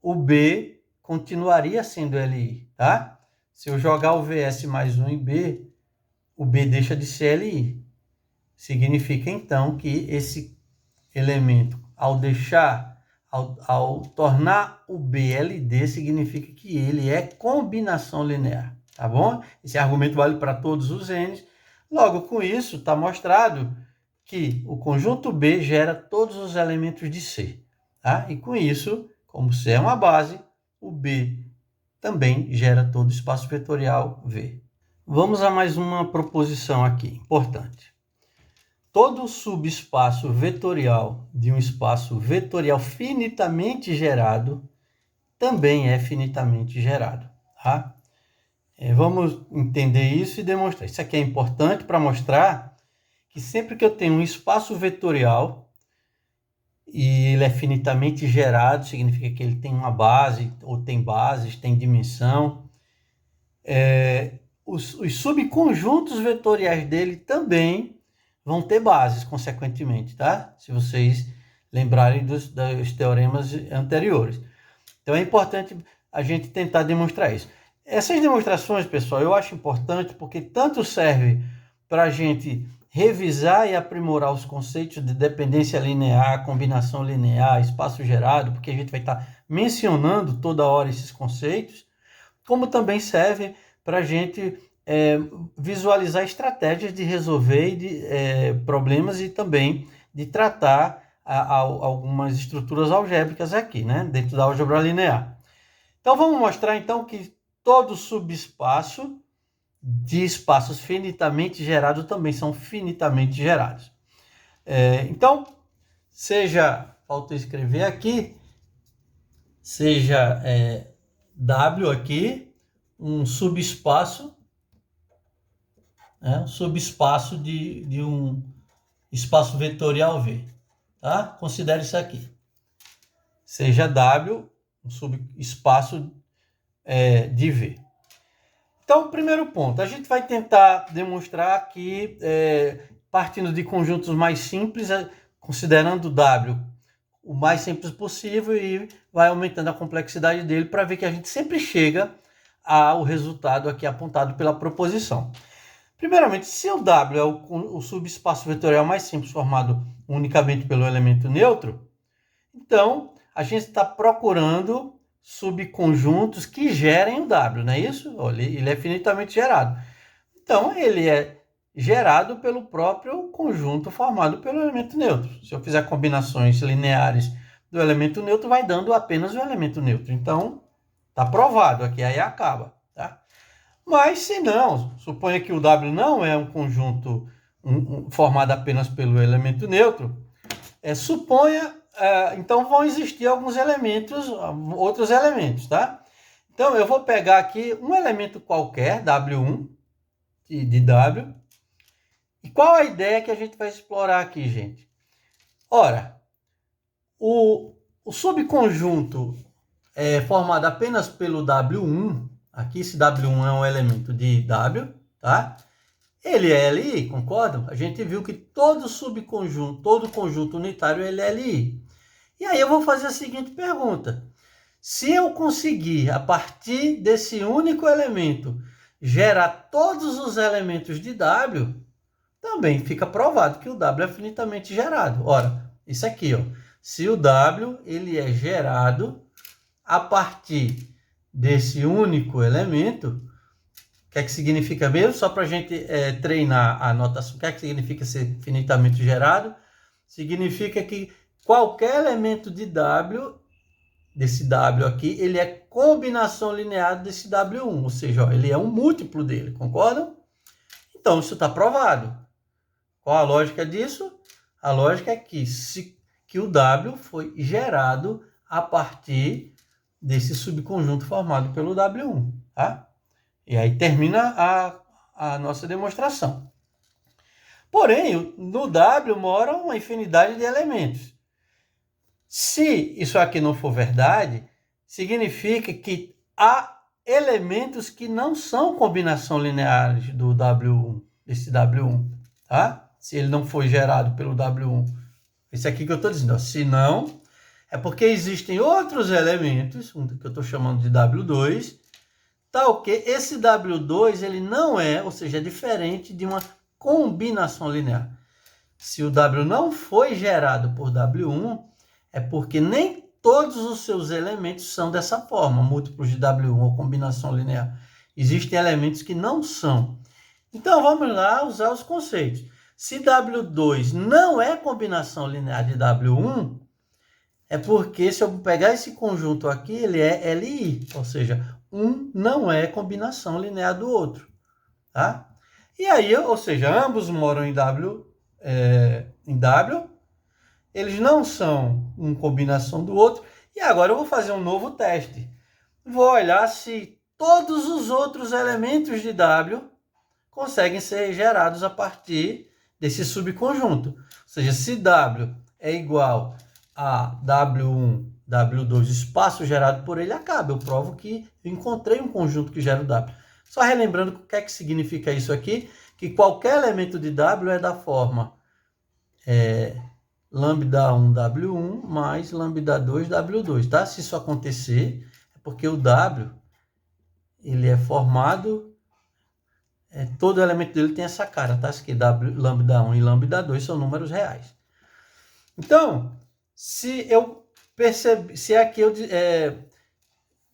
o B continuaria sendo LI, tá? Se eu jogar o VS mais 1 em B, o B deixa de ser LI. Significa, então, que esse elemento, ao tornar o B LD, significa que ele é combinação linear, tá bom? Esse argumento vale para todos os N's. Logo, com isso, está mostrado que o conjunto B gera todos os elementos de C, tá? E com isso, como C é uma base, o B também gera todo o espaço vetorial V. Vamos a mais uma proposição aqui, importante. Todo subespaço vetorial de um espaço vetorial finitamente gerado também é finitamente gerado, tá? Vamos entender isso e demonstrar. Isso aqui é importante para mostrar que sempre que eu tenho um espaço vetorial e ele é finitamente gerado, significa que ele tem uma base, ou tem bases, tem dimensão. Os subconjuntos vetoriais dele também vão ter bases, consequentemente, tá? Se vocês lembrarem dos teoremas anteriores. Então, é importante a gente tentar demonstrar isso. Essas demonstrações, pessoal, eu acho importante porque tanto serve para a gente revisar e aprimorar os conceitos de dependência linear, combinação linear, espaço gerado, porque a gente vai estar mencionando toda hora esses conceitos, como também serve para a gente visualizar estratégias de resolver problemas e também de tratar algumas estruturas algébricas aqui, né, dentro da álgebra linear. Então, vamos mostrar então que todo subespaço de espaços finitamente gerados também são finitamente gerados. Então, falta escrever aqui, seja W aqui, um subespaço, um subespaço de um espaço vetorial V. Tá? Considere isso aqui. Seja W, um subespaço de V. Então, primeiro ponto, a gente vai tentar demonstrar que, partindo de conjuntos mais simples, considerando o W o mais simples possível e vai aumentando a complexidade dele para ver que a gente sempre chega ao resultado aqui apontado pela proposição. Primeiramente, se o W é o subespaço vetorial mais simples formado unicamente pelo elemento neutro, então a gente está procurando subconjuntos que gerem o W, não é isso? Ele é finitamente gerado. Então, ele é gerado pelo próprio conjunto formado pelo elemento neutro. Se eu fizer combinações lineares do elemento neutro, vai dando apenas o elemento neutro. Então, está provado aqui, aí acaba. Tá? Mas, se não, suponha que o W não é um conjunto formado apenas pelo elemento neutro, então vão existir alguns elementos, outros elementos, tá? Então, eu vou pegar aqui um elemento qualquer, W1, de W. E qual a ideia que a gente vai explorar aqui, gente? Ora, o subconjunto é formado apenas pelo W1, aqui esse W1 é um elemento de W, tá? Ele é LI, concordam? A gente viu que todo subconjunto, todo conjunto unitário ele é LI. E aí eu vou fazer a seguinte pergunta. Se eu conseguir, a partir desse único elemento, gerar todos os elementos de W, também fica provado que o W é finitamente gerado. Ora, isso aqui, ó, se o W ele é gerado a partir desse único elemento, o que é que significa mesmo? Só para a gente treinar a notação. O que é que significa ser finitamente gerado? Significa que qualquer elemento de W, desse W aqui, ele é combinação linear desse W1, ou seja, ó, ele é um múltiplo dele, concordam? Então, isso está provado. Qual a lógica disso? A lógica é que o W foi gerado a partir desse subconjunto formado pelo W1. Tá? E aí termina a nossa demonstração. Porém, no W mora uma infinidade de elementos. Se isso aqui não for verdade, significa que há elementos que não são combinação lineares do W1, desse W1. Tá? Se ele não foi gerado pelo W1. Esse aqui que eu estou dizendo. Ó. Se não, é porque existem outros elementos, um que eu estou chamando de W2, tal que esse W2 ele não é, ou seja, é diferente de uma combinação linear. Se o W não foi gerado por W1, é porque nem todos os seus elementos são dessa forma, múltiplos de W1 ou combinação linear. Existem elementos que não são. Então, vamos lá usar os conceitos. Se W2 não é combinação linear de W1, é porque se eu pegar esse conjunto aqui, ele é LI, ou seja, um não é combinação linear do outro. Tá? E aí, ou seja, ambos moram em W, eles não são uma combinação do outro, e agora eu vou fazer um novo teste. Vou olhar se todos os outros elementos de W conseguem ser gerados a partir desse subconjunto. Ou seja, se W é igual a W1, W2, espaço gerado por ele, acaba. Eu provo que eu encontrei um conjunto que gera o W. Só relembrando o que é que significa isso aqui, que qualquer elemento de W é da forma lambda1, W1 mais lambda2, W2, tá? Se isso acontecer, é porque o W ele é formado, todo elemento dele tem essa cara, tá? Isso aqui, lambda1 e lambda2 são números reais. Então, se aqui eu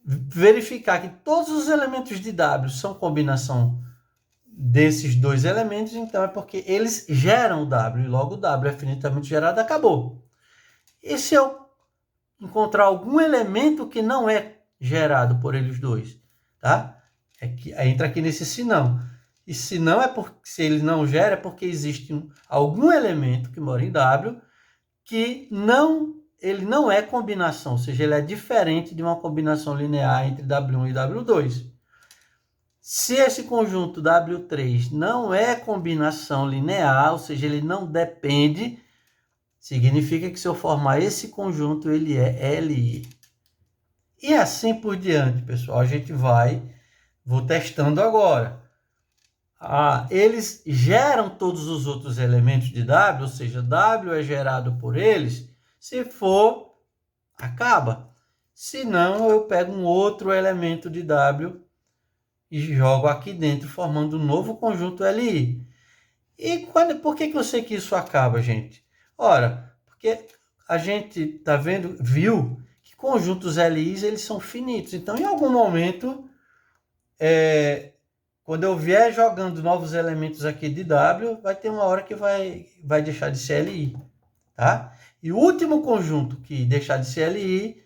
verificar que todos os elementos de W são combinação desses dois elementos, então é porque eles geram o W, e logo o W é finitamente gerado, acabou. E se eu encontrar algum elemento que não é gerado por eles dois, tá? Entra aqui nesse se não. E se não é porque se ele não gera, é porque existe algum elemento que mora em W que ele não é combinação, ou seja, ele é diferente de uma combinação linear entre W1 e W2. Se esse conjunto W3 não é combinação linear, ou seja, ele não depende, significa que se eu formar esse conjunto, ele é LI. E assim por diante, pessoal. Vou testando agora. eles geram todos os outros elementos de W, ou seja, W é gerado por eles. Se for, acaba. Se não, eu pego um outro elemento de W e jogo aqui dentro, formando um novo conjunto LI. E por que eu sei que isso acaba, gente? Ora, porque a gente viu que conjuntos LIs eles são finitos. Então, em algum momento, quando eu vier jogando novos elementos aqui de W, vai ter uma hora que vai deixar de ser LI. Tá? E o último conjunto que deixar de ser LI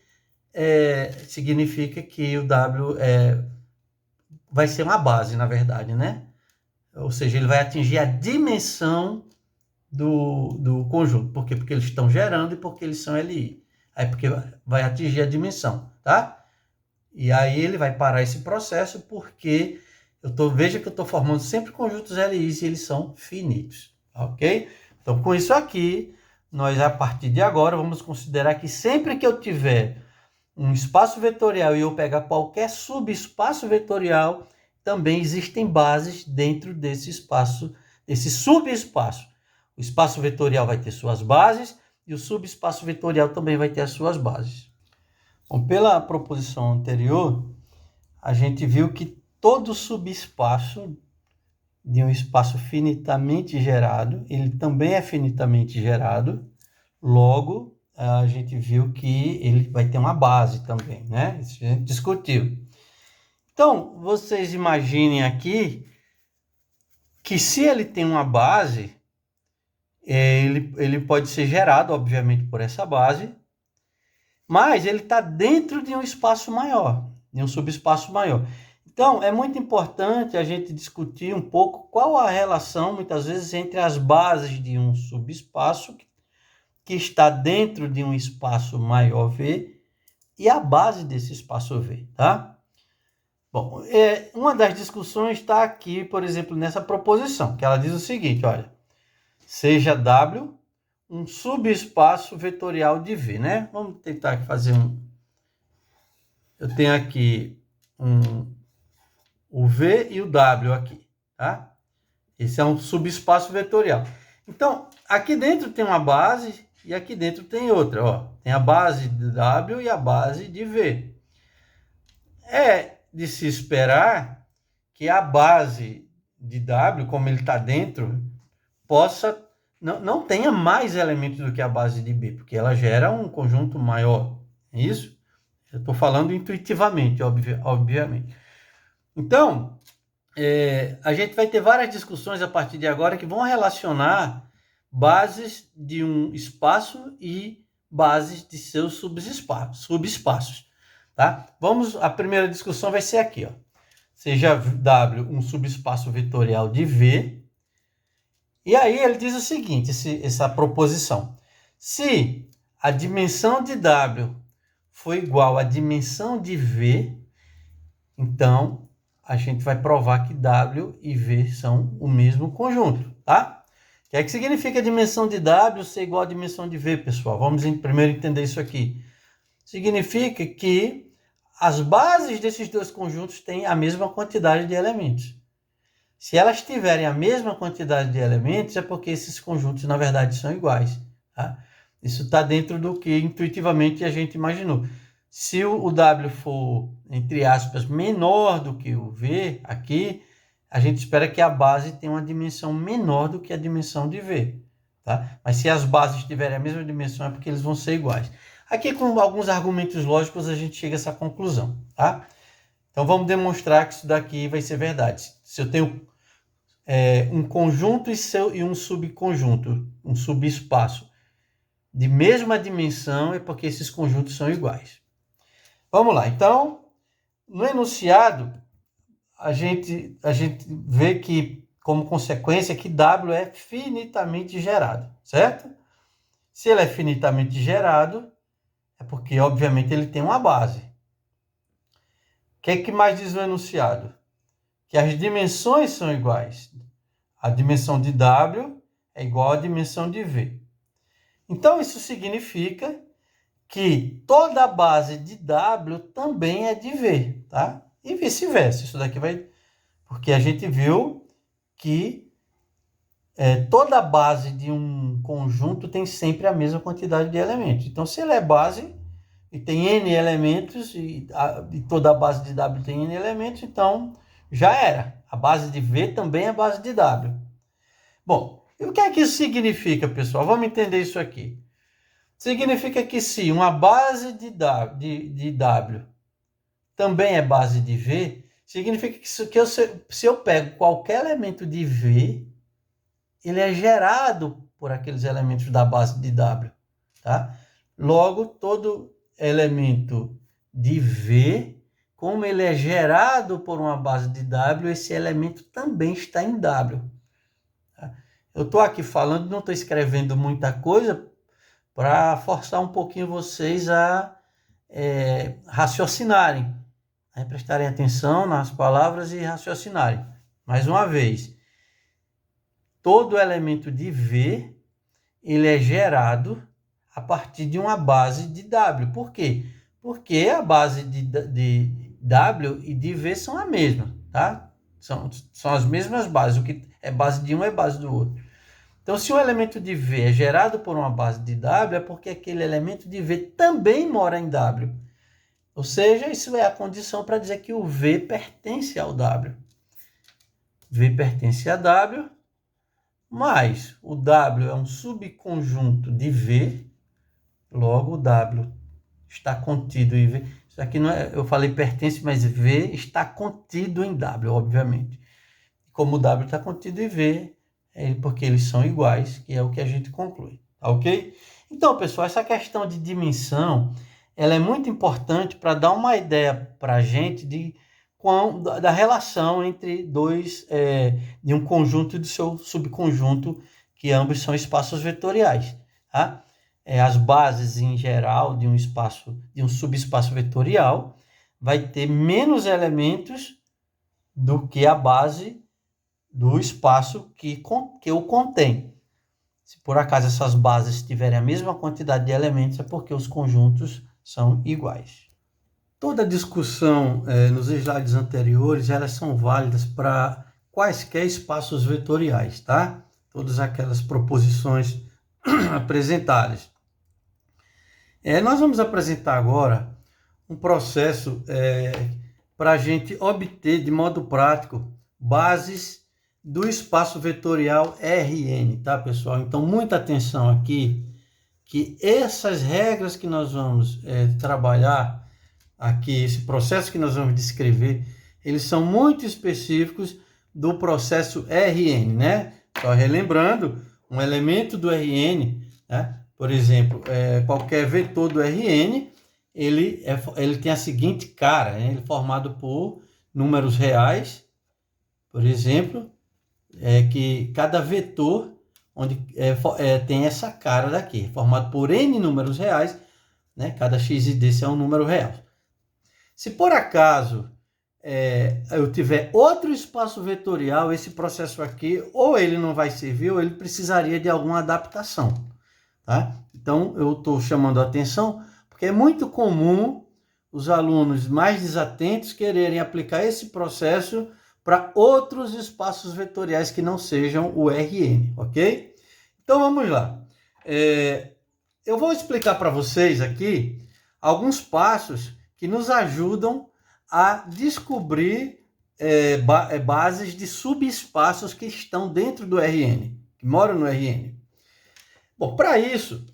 significa que o W vai ser uma base, na verdade, né? Ou seja, ele vai atingir a dimensão do conjunto. Por quê? Porque eles estão gerando e porque eles são LI. Aí porque vai atingir a dimensão, tá? E aí ele vai parar esse processo porque veja que eu estou formando sempre conjuntos LIs e eles são finitos, ok? Então, com isso aqui, nós, a partir de agora, vamos considerar que sempre que eu tiver um espaço vetorial e eu pegar qualquer subespaço vetorial, também existem bases dentro desse espaço, desse subespaço. O espaço vetorial vai ter suas bases e o subespaço vetorial também vai ter as suas bases. Bom, pela proposição anterior, a gente viu que todo subespaço de um espaço finitamente gerado, ele também é finitamente gerado, logo, a gente viu que ele vai ter uma base também, né? Isso a gente discutiu. Então, vocês imaginem aqui que se ele tem uma base, ele pode ser gerado, obviamente, por essa base, mas ele está dentro de um espaço maior, de um subespaço maior. Então, é muito importante a gente discutir um pouco qual a relação, muitas vezes, entre as bases de um subespaço que está dentro de um espaço maior V e a base desse espaço V, tá? Bom, uma das discussões está aqui, por exemplo, nessa proposição, que ela diz o seguinte, olha, seja W um subespaço vetorial de V, né? Vamos tentar fazer eu tenho aqui o V e o W aqui, tá? Esse é um subespaço vetorial. Então, aqui dentro tem uma base e aqui dentro tem outra, ó. Tem a base de W e a base de V. É de se esperar que a base de W, como ele está dentro, não tenha mais elementos do que a base de B, porque ela gera um conjunto maior. É isso? Eu estou falando intuitivamente, obviamente. Então, a gente vai ter várias discussões a partir de agora que vão relacionar bases de um espaço e bases de seus subespaços. Tá? A primeira discussão vai ser aqui, ó. Seja W um subespaço vetorial de V. E aí ele diz o seguinte, essa proposição. Se a dimensão de W for igual à dimensão de V, então a gente vai provar que W e V são o mesmo conjunto, tá? O que é que significa a dimensão de W ser igual à dimensão de V, pessoal? Vamos primeiro entender isso aqui. Significa que as bases desses dois conjuntos têm a mesma quantidade de elementos. Se elas tiverem a mesma quantidade de elementos, é porque esses conjuntos, na verdade, são iguais. Tá? Isso está dentro do que intuitivamente a gente imaginou. Se o W for, entre aspas, menor do que o V, aqui, a gente espera que a base tenha uma dimensão menor do que a dimensão de V. Tá? Mas se as bases tiverem a mesma dimensão, é porque eles vão ser iguais. Aqui, com alguns argumentos lógicos, a gente chega a essa conclusão. Tá? Então, vamos demonstrar que isso daqui vai ser verdade. Se eu tenho um conjunto e um subconjunto, um subespaço de mesma dimensão, é porque esses conjuntos são iguais. Vamos lá. Então, no enunciado, a gente vê que, como consequência, que W é finitamente gerado, certo? Se ele é finitamente gerado, é porque, obviamente, ele tem uma base. O que mais diz o enunciado? Que as dimensões são iguais. A dimensão de W é igual à dimensão de V. Então, isso significa que toda a base de W também é de V, tá? E vice-versa. Isso daqui vai... Porque a gente viu que toda base de um conjunto tem sempre a mesma quantidade de elementos. Então, se ele é base e tem n elementos, e toda a base de W tem n elementos, então já era. A base de V também é base de W. Bom, e o que é que isso significa, pessoal? Vamos entender isso aqui. Significa que se uma base de W também é base de V, significa que se eu pego qualquer elemento de V, ele é gerado por aqueles elementos da base de W. Tá? Logo, todo elemento de V, como ele é gerado por uma base de W, esse elemento também está em W. Tá? Eu estou aqui falando, não estou escrevendo muita coisa para forçar um pouquinho vocês a raciocinarem, a prestarem atenção nas palavras e raciocinarem. Mais uma vez, todo elemento de V, ele é gerado a partir de uma base de W. Por quê? Porque a base de W e de V são a mesma, tá? São as mesmas bases. O que é base de um é base do outro. Então, se o elemento de V é gerado por uma base de W, é porque aquele elemento de V também mora em W. Ou seja, isso é a condição para dizer que o V pertence ao W. V pertence a W, mas o W é um subconjunto de V, logo o W está contido em V. Isso aqui não é, eu falei pertence, mas V está contido em W, obviamente. Como o W está contido em V, porque eles são iguais, que é o que a gente conclui, tá ok? Então, pessoal, essa questão de dimensão, ela é muito importante para dar uma ideia para a gente da relação entre de um conjunto e do seu subconjunto, que ambos são espaços vetoriais, tá? As bases em geral de um subespaço vetorial vai ter menos elementos do que a base do espaço que o contém. Se por acaso essas bases tiverem a mesma quantidade de elementos, é porque os conjuntos são iguais. Toda a discussão nos slides anteriores, elas são válidas para quaisquer espaços vetoriais, tá? Todas aquelas proposições apresentadas. Nós vamos apresentar agora um processo para a gente obter de modo prático bases do espaço vetorial Rn, tá, pessoal? Então, muita atenção aqui, que essas regras que nós vamos trabalhar aqui, esse processo que nós vamos descrever, eles são muito específicos do processo Rn, né? Só relembrando, um elemento do Rn, né? Por exemplo, qualquer vetor do Rn, ele tem a seguinte cara, né? Ele é formado por números reais, por exemplo, que cada vetor tem essa cara daqui, formado por n números reais, né? Cada x desse é um número real. Se por acaso eu tiver outro espaço vetorial, esse processo aqui, ou ele não vai servir, ou ele precisaria de alguma adaptação, tá? Então, eu estou chamando a atenção, porque é muito comum os alunos mais desatentos quererem aplicar esse processo para outros espaços vetoriais que não sejam o Rn, ok? Então, vamos lá. Eu vou explicar para vocês aqui alguns passos que nos ajudam a descobrir bases de subespaços que estão dentro do Rn, que moram no Rn. Bom, para isso,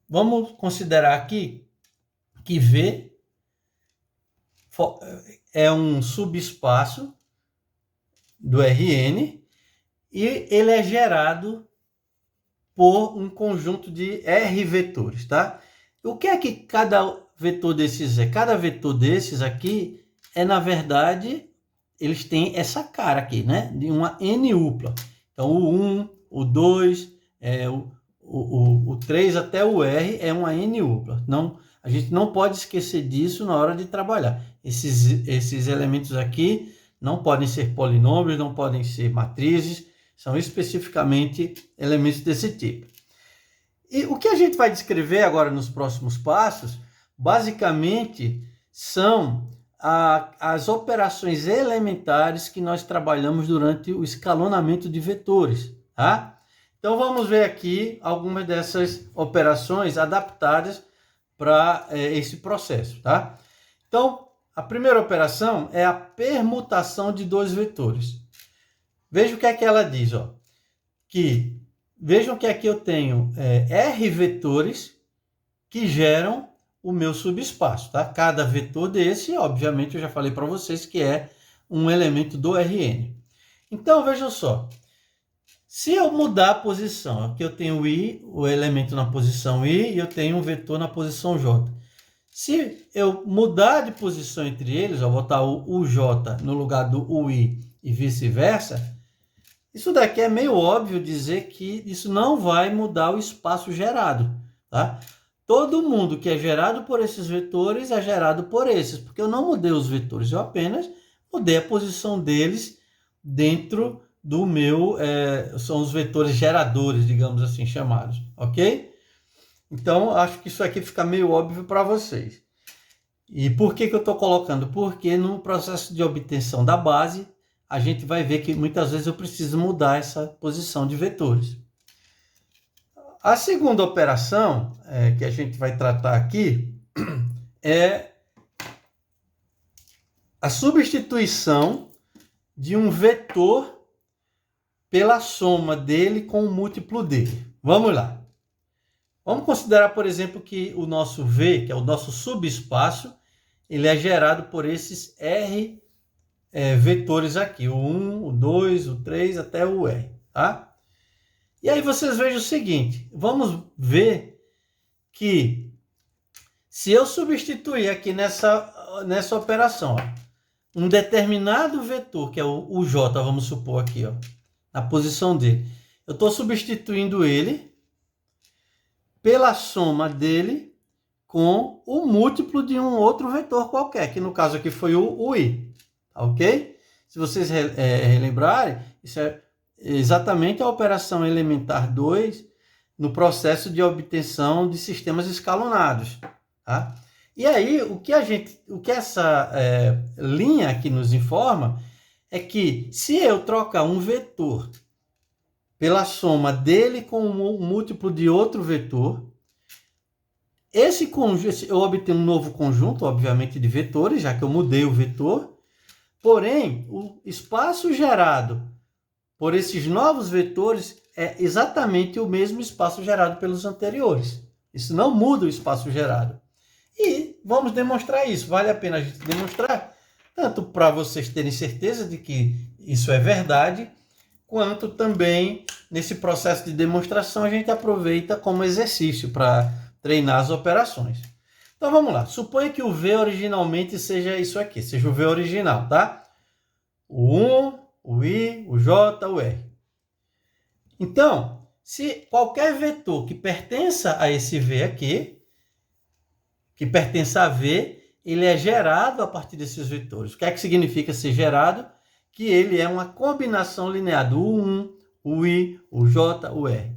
vamos considerar aqui que V é um subespaço do Rn e ele é gerado por um conjunto de R vetores, tá? O que é que cada vetor desses é? Cada vetor desses aqui na verdade, eles têm essa cara aqui, né? De uma N-upla. Então, o 1, o 2, o 3 até o R é uma N-upla. Não, a gente não pode esquecer disso na hora de trabalhar. Esses elementos aqui não podem ser polinômios, não podem ser matrizes, são especificamente elementos desse tipo. E o que a gente vai descrever agora nos próximos passos, basicamente, são as operações elementares que nós trabalhamos durante o escalonamento de vetores, tá? Então, vamos ver aqui algumas dessas operações adaptadas para esse processo, tá? Então, a primeira operação é a permutação de dois vetores. Veja o que é que ela diz, ó. Vejam que aqui eu tenho R vetores que geram o meu subespaço, tá? Cada vetor desse, obviamente, eu já falei para vocês que é um elemento do Rn. Então, vejam só. Se eu mudar a posição, aqui eu tenho I, o elemento na posição I, e eu tenho um vetor na posição J. Se eu mudar de posição entre eles, eu botar o UJ no lugar do UI e vice-versa, isso daqui é meio óbvio dizer que isso não vai mudar o espaço gerado, tá? Todo mundo que é gerado por esses vetores é gerado por esses, porque eu não mudei os vetores, eu apenas mudei a posição deles dentro do meu, são os vetores geradores, digamos assim, chamados, ok? Então, acho que isso aqui fica meio óbvio para vocês. E por que eu estou colocando? Porque no processo de obtenção da base, a gente vai ver que muitas vezes eu preciso mudar essa posição de vetores. A segunda operação que a gente vai tratar aqui é a substituição de um vetor pela soma dele com o múltiplo dele. Vamos lá. Vamos considerar, por exemplo, que o nosso V, que é o nosso subespaço, ele é gerado por esses R vetores aqui, o 1, o 2, o 3 até o R, tá? E aí vocês vejam o seguinte, vamos ver que se eu substituir aqui nessa operação, ó, um determinado vetor, que é o J, vamos supor aqui, ó, na posição dele, eu estou substituindo ele pela soma dele com o múltiplo de um outro vetor qualquer, que no caso aqui foi o I, ok? Se vocês relembrarem, isso é exatamente a operação elementar 2 no processo de obtenção de sistemas escalonados, tá? E aí, o que essa linha aqui nos informa é que se eu trocar um vetor pela soma dele com um múltiplo de outro vetor, esse conjunto, eu obtenho um novo conjunto, obviamente, de vetores, já que eu mudei o vetor, porém, o espaço gerado por esses novos vetores é exatamente o mesmo espaço gerado pelos anteriores. Isso não muda o espaço gerado. E vamos demonstrar isso. Vale a pena a gente demonstrar, tanto para vocês terem certeza de que isso é verdade, quanto também nesse processo de demonstração a gente aproveita como exercício para treinar as operações. Então vamos lá. Suponha que o V originalmente seja isso aqui, seja o V original, tá? O 1, o I, o J, o R. Então, se qualquer vetor que pertença a esse V aqui, que pertence a V, ele é gerado a partir desses vetores. O que é que significa ser gerado? Que ele é uma combinação linear do U1, o I, o J, o R.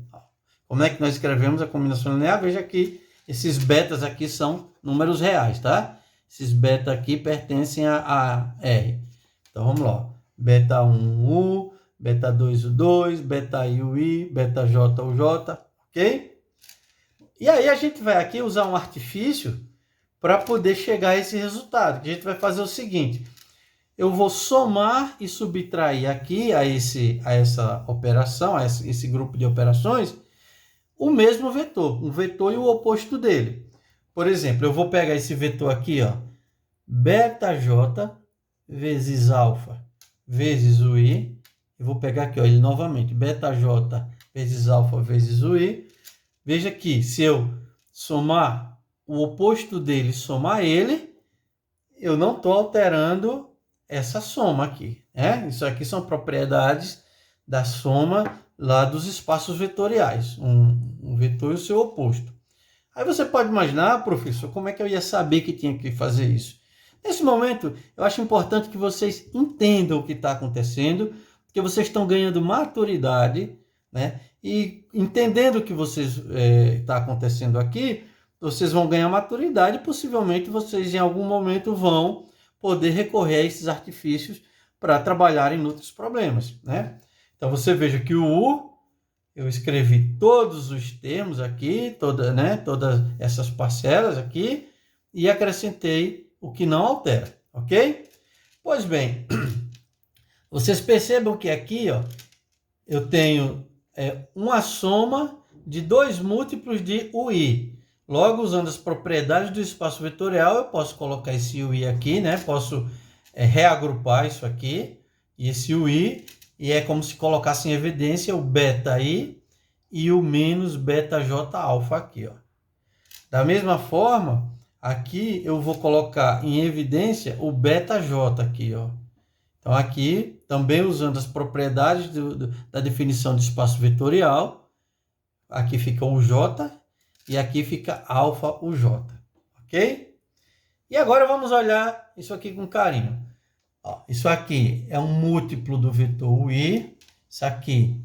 Como é que nós escrevemos a combinação linear? Veja que esses betas aqui são números reais, tá? Esses beta aqui pertencem a R. Então, vamos lá. Beta 1, U, beta 2, o 2, beta I, o I, beta J, o J, ok? E aí a gente vai aqui usar um artifício para poder chegar a esse resultado. A gente vai fazer o seguinte, eu vou somar e subtrair aqui a essa operação, a esse grupo de operações, o mesmo vetor, um vetor e o oposto dele. Por exemplo, eu vou pegar esse vetor aqui, ó, beta J vezes alfa vezes o I. Eu vou pegar aqui, ó, ele novamente, beta J vezes alfa vezes o I. Veja que se eu somar o oposto dele, somar ele, eu não estou alterando essa soma aqui, né? Isso aqui são propriedades da soma lá dos espaços vetoriais, um vetor e o seu oposto. Aí você pode imaginar, professor, como é que eu ia saber que tinha que fazer isso? Nesse momento, eu acho importante que vocês entendam o que está acontecendo, porque vocês estão ganhando maturidade, né? E entendendo o que está acontecendo aqui, vocês vão ganhar maturidade e possivelmente vocês em algum momento vão poder recorrer a esses artifícios para trabalhar em outros problemas, né? Então, você veja que o U, eu escrevi todos os termos aqui, todas essas parcelas aqui, e acrescentei o que não altera, ok? Pois bem, vocês percebam que aqui, ó, eu tenho uma soma de dois múltiplos de UI. Logo, usando as propriedades do espaço vetorial, eu posso colocar esse UI aqui, né? Posso reagrupar isso aqui, e esse UI, e é como se colocasse em evidência o beta I e o menos beta J alfa aqui, ó. Da mesma forma, aqui eu vou colocar em evidência o beta J aqui, ó. Então, aqui, também usando as propriedades da definição de espaço vetorial, aqui fica o J e aqui fica alfa o J, ok? E agora vamos olhar isso aqui com carinho. Ó, isso aqui é um múltiplo do vetor UI, isso aqui,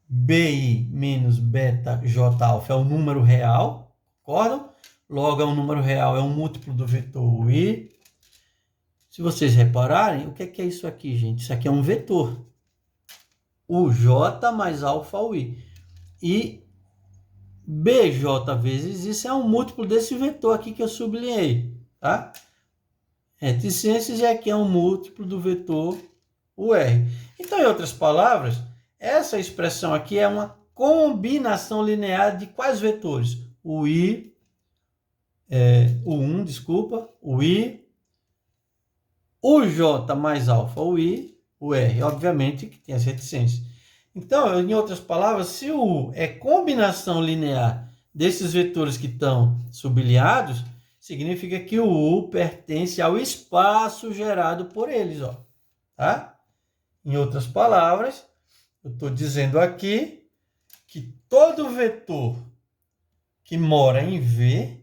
BI menos beta J alfa é um número real, concordam? Logo, é um número real, é um múltiplo do vetor UI. Se vocês repararem, o que é isso aqui, gente? Isso aqui é um vetor. O J mais alfa UI. E BJ vezes isso é um múltiplo desse vetor aqui que eu sublinhei, tá? Reticências é aqui é um múltiplo do vetor UR. Então, em outras palavras, essa expressão aqui é uma combinação linear de quais vetores? O I, o 1, desculpa, o I, o J mais alfa, o I, o R, obviamente que tem as reticências. Então, em outras palavras, se o U é combinação linear desses vetores que estão sublinhados, significa que o U pertence ao espaço gerado por eles, ó, tá? Em outras palavras, eu estou dizendo aqui que todo vetor que mora em V,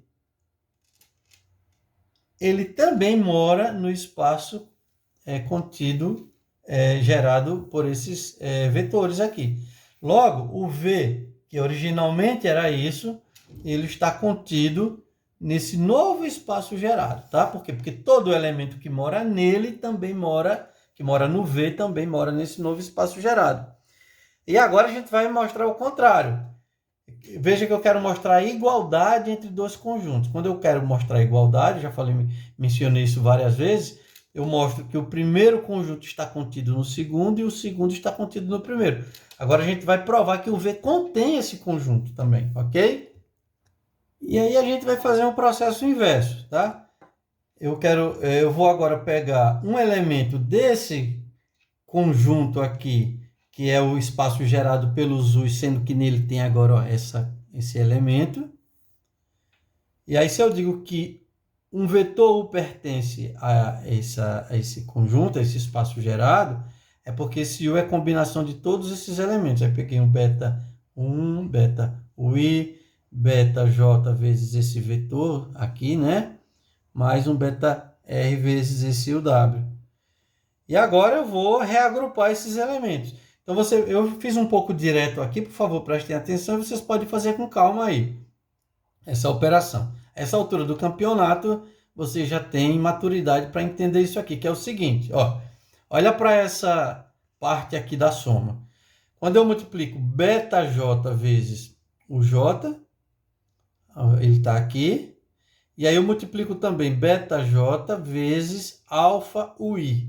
ele também mora no espaço contido, gerado por esses vetores aqui. Logo, o V, que originalmente era isso, ele está contido nesse novo espaço gerado, tá? Por quê? Porque todo elemento que mora nele também mora, que mora no V, também mora nesse novo espaço gerado. E agora a gente vai mostrar o contrário. Veja que eu quero mostrar a igualdade entre dois conjuntos. Quando eu quero mostrar a igualdade, já falei, mencionei isso várias vezes, eu mostro que o primeiro conjunto está contido no segundo e o segundo está contido no primeiro. Agora a gente vai provar que o V contém esse conjunto também, ok? E aí a gente vai fazer um processo inverso, tá? Eu vou agora pegar um elemento desse conjunto aqui, que é o espaço gerado pelos U's, sendo que nele tem agora, ó, esse elemento. E aí, se eu digo que um vetor U pertence a esse conjunto, a esse espaço gerado, é porque esse U é combinação de todos esses elementos. Aí peguei um beta 1, beta UI, beta J vezes esse vetor aqui, né? Mais um beta R vezes esse UW. E agora eu vou reagrupar esses elementos. Então, eu fiz um pouco direto aqui, por favor, prestem atenção, e vocês podem fazer com calma aí essa operação. Essa altura do campeonato, você já tem maturidade para entender isso aqui, que é o seguinte, ó, olha para essa parte aqui da soma. Quando eu multiplico beta J vezes o J, ele está aqui, e aí eu multiplico também beta J vezes alfa UI.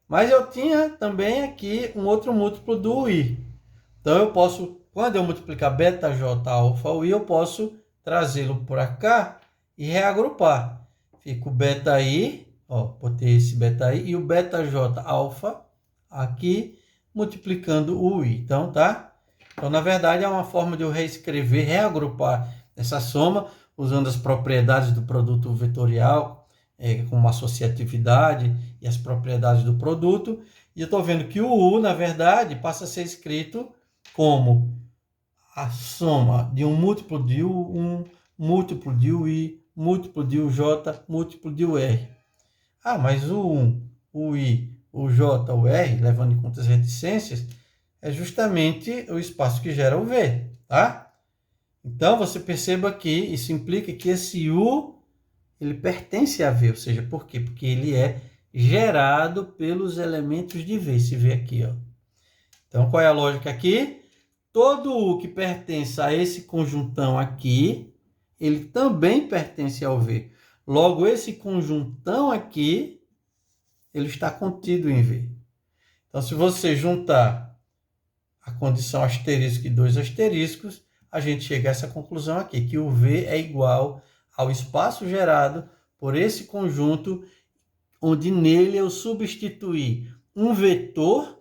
Mas eu tinha também aqui um outro múltiplo do UI. Então, eu posso, quando eu multiplicar beta J alfa UI, eu posso trazê-lo para cá e reagrupar. Fica o beta I, ó, botei esse beta I, e o beta J alfa aqui, multiplicando o UI. Então, tá? Então, na verdade, é uma forma de eu reescrever, reagrupar essa soma, usando as propriedades do produto vetorial, como associatividade e as propriedades do produto. E eu estou vendo que o U, na verdade, passa a ser escrito como a soma de um múltiplo de U1, múltiplo de UI, múltiplo de UJ, múltiplo de UR. Ah, mas o U1, o UI, o J, o R, levando em conta as reticências, é justamente o espaço que gera o V, tá? Então, você perceba que isso implica que esse U, ele pertence a V, ou seja, por quê? Porque ele é gerado pelos elementos de V. Se vê aqui, ó. Então, qual é a lógica aqui? Todo U que pertence a esse conjuntão aqui, ele também pertence ao V. Logo, esse conjuntão aqui, ele está contido em V. Então, se você juntar a condição asterisco e 2 asteriscos, a gente chega a essa conclusão aqui, que o V é igual ao espaço gerado por esse conjunto, onde nele eu substituí um vetor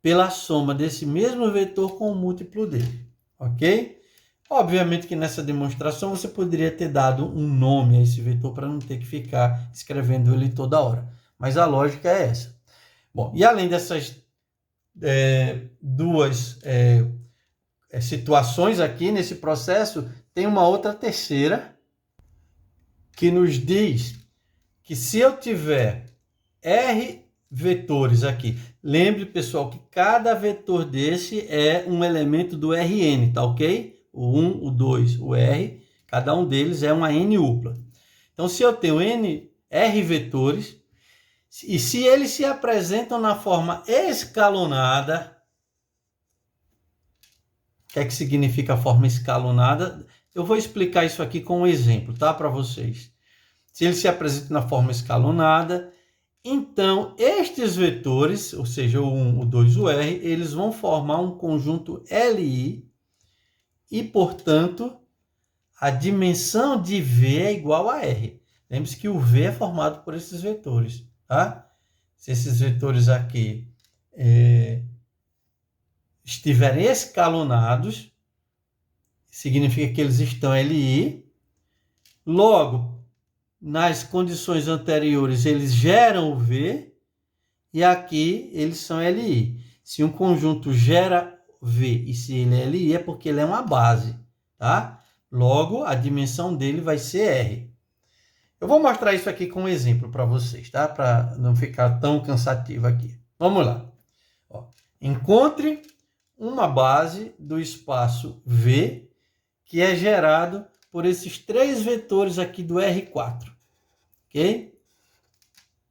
pela soma desse mesmo vetor com o múltiplo dele, ok? Obviamente que nessa demonstração você poderia ter dado um nome a esse vetor para não ter que ficar escrevendo ele toda hora, mas a lógica é essa. Bom, e além dessas duas situações aqui nesse processo, tem uma outra terceira que nos diz que se eu tiver R vetores aqui, lembre, pessoal, que cada vetor desse é um elemento do Rn, tá ok? O 1, o 2, o R, cada um deles é uma N-upla. Então, se eu tenho R vetores, e se eles se apresentam na forma escalonada, o que é que significa a forma escalonada? Eu vou explicar isso aqui com um exemplo, tá? Para vocês. Se eles se apresentam na forma escalonada, então estes vetores, ou seja, o 1, o 2, o R, eles vão formar um conjunto Li e, portanto, a dimensão de V é igual a R. Lembre-se que o V é formado por esses vetores, tá? Se esses vetores aqui estiverem escalonados, significa que eles estão Li. Logo, nas condições anteriores, eles geram o V, e aqui eles são Li. Se um conjunto gera V e se ele é Li, é porque ele é uma base, tá? Logo, a dimensão dele vai ser R. Eu vou mostrar isso aqui com um exemplo para vocês, tá? Para não ficar tão cansativo aqui. Vamos lá. Ó, encontre uma base do espaço V que é gerado por esses três vetores aqui do R4, ok?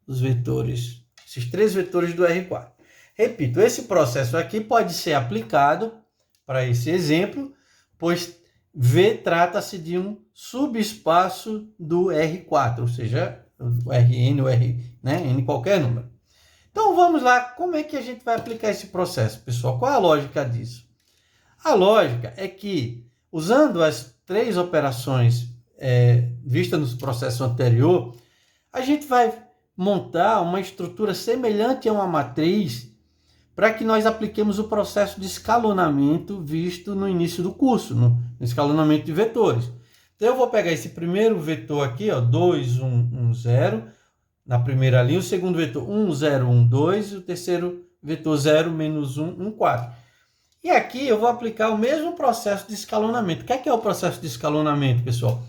Os vetores, esses três vetores do R4. Repito, esse processo aqui pode ser aplicado para esse exemplo, pois V trata-se de um subespaço do R4, ou seja, o Rn, o R, né? N qualquer número. Então vamos lá, como é que a gente vai aplicar esse processo, pessoal? Qual é a lógica disso? A lógica é que, usando as três operações vistas no processo anterior, a gente vai montar uma estrutura semelhante a uma matriz para que nós apliquemos o processo de escalonamento visto no início do curso, no escalonamento de vetores. Então, eu vou pegar esse primeiro vetor aqui, ó, 2, 1, 1, 0, na primeira linha, o segundo vetor 1, 0, 1, 2, e o terceiro vetor 0, menos 1, 1, 4. E aqui eu vou aplicar o mesmo processo de escalonamento. O que é o processo de escalonamento, pessoal?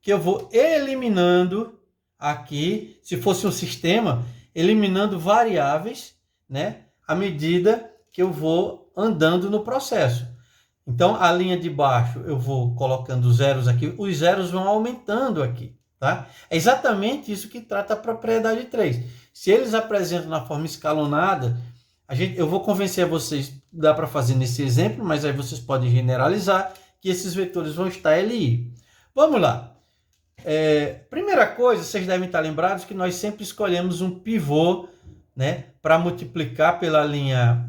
Que eu vou eliminando aqui, se fosse um sistema, eliminando variáveis, né, à medida que eu vou andando no processo. Então, a linha de baixo, eu vou colocando zeros aqui, os zeros vão aumentando aqui, tá? É exatamente isso que trata a propriedade 3. Se eles apresentam na forma escalonada, eu vou convencer vocês, dá para fazer nesse exemplo, mas aí vocês podem generalizar que esses vetores vão estar Li. Vamos lá. Primeira coisa, vocês devem estar lembrados que nós sempre escolhemos um pivô, né, para multiplicar pela linha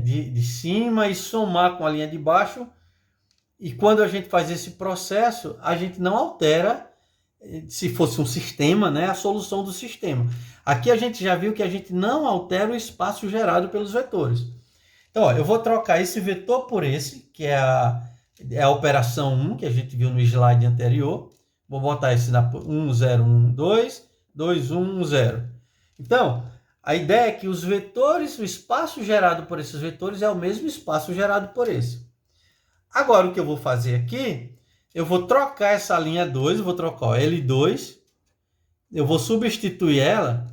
de cima e somar com a linha de baixo. E quando a gente faz esse processo, a gente não altera, se fosse um sistema, né, a solução do sistema. Aqui a gente já viu que a gente não altera o espaço gerado pelos vetores. Então, ó, eu vou trocar esse vetor por esse, que é a operação 1, que a gente viu no slide anterior. Vou botar esse na 1, 0, 1, 2, 2, 1, 1, 0. Então, a ideia é que os vetores, o espaço gerado por esses vetores é o mesmo espaço gerado por esse. Agora, o que eu vou fazer aqui, eu vou trocar essa linha 2, eu vou trocar o L2, eu vou substituir ela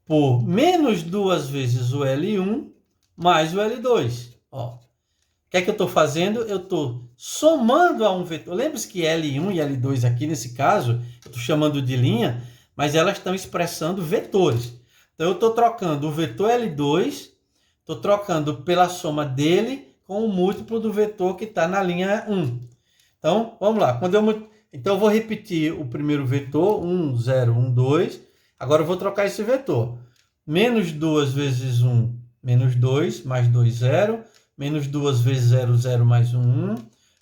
por menos 2 vezes o L1 mais o L2. Ó, o que é que eu estou fazendo? Eu estou somando a um vetor. Lembre-se que L1 e L2 aqui, nesse caso, eu estou chamando de linha, mas elas estão expressando vetores. Então, eu estou trocando o vetor L2, estou trocando pela soma dele com o múltiplo do vetor que está na linha 1. Então, vamos lá. Então, eu vou repetir o primeiro vetor, 1, 0, 1, 2. Agora, eu vou trocar esse vetor. Menos 2 vezes 1, menos 2, mais 2, 0. Menos 2 vezes 0, 0, mais 1, 1.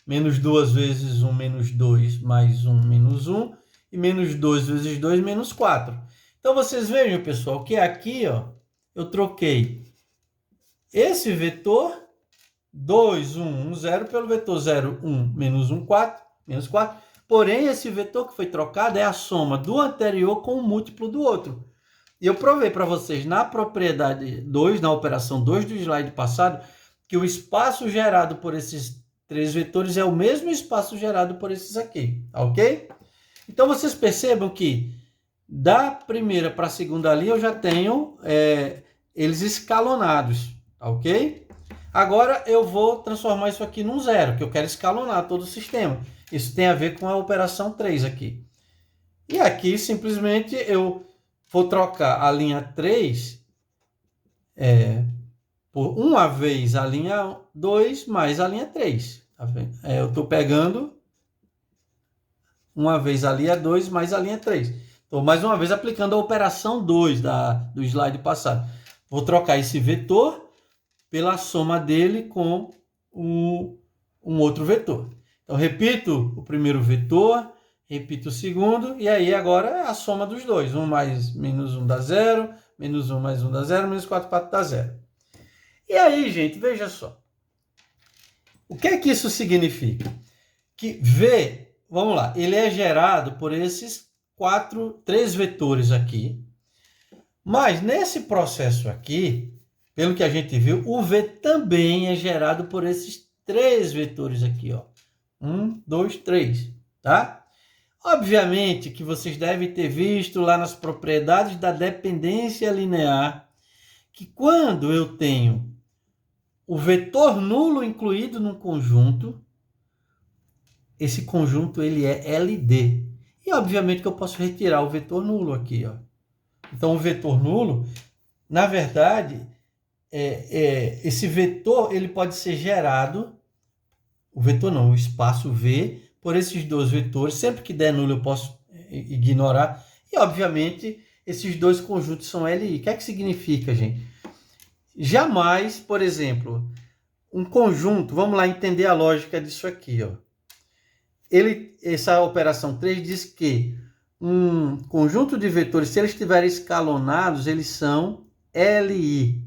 Menos 2 vezes 1, menos 2, mais 1, menos 1. E menos 2 vezes 2, menos 4. Então, vocês vejam, pessoal, que aqui, ó, eu troquei esse vetor 2, 1, 1, 0 pelo vetor 0, 1, menos 1, 4, menos 4. Porém, esse vetor que foi trocado é a soma do anterior com o múltiplo do outro. E eu provei para vocês na propriedade 2, na operação 2 do slide passado, que o espaço gerado por esses três vetores é o mesmo espaço gerado por esses aqui, ok? Então, vocês percebam que da primeira para a segunda linha eu já tenho eles escalonados, ok? Agora eu vou transformar isso aqui num zero, que eu quero escalonar todo o sistema. Isso tem a ver com a operação 3 aqui. E aqui, simplesmente, eu vou trocar a linha 3 por uma vez a linha 2 mais a linha 3. Tá vendo? Eu estou pegando uma vez a linha 2 mais a linha 3. Estou, mais uma vez, aplicando a operação 2 do slide passado. Vou trocar esse vetor pela soma dele com um outro vetor. Então, repito o primeiro vetor, repito o segundo, e aí agora é a soma dos dois. 1 mais menos 1 dá 0, menos 1 mais 1 dá 0, menos 4 dá 0. E aí, gente, veja só. O que é que isso significa? Que V, vamos lá, ele é gerado por esses três vetores aqui. Mas nesse processo aqui, pelo que a gente viu, o V também é gerado por esses três vetores aqui, ó. 1, 2, 3, tá? Obviamente que vocês devem ter visto lá nas propriedades da dependência linear que quando eu tenho o vetor nulo incluído num conjunto, esse conjunto ele é LD. E obviamente que eu posso retirar o vetor nulo aqui, ó. Então o vetor nulo, na verdade, esse vetor ele pode ser gerado, o vetor não, o espaço V, por esses dois vetores. Sempre que der nulo eu posso ignorar. E obviamente esses dois conjuntos são LI. O que é que significa, gente? Jamais, por exemplo, um conjunto, vamos lá entender a lógica disso aqui, ó. Essa operação 3 diz que um conjunto de vetores, se eles estiverem escalonados, eles são LI.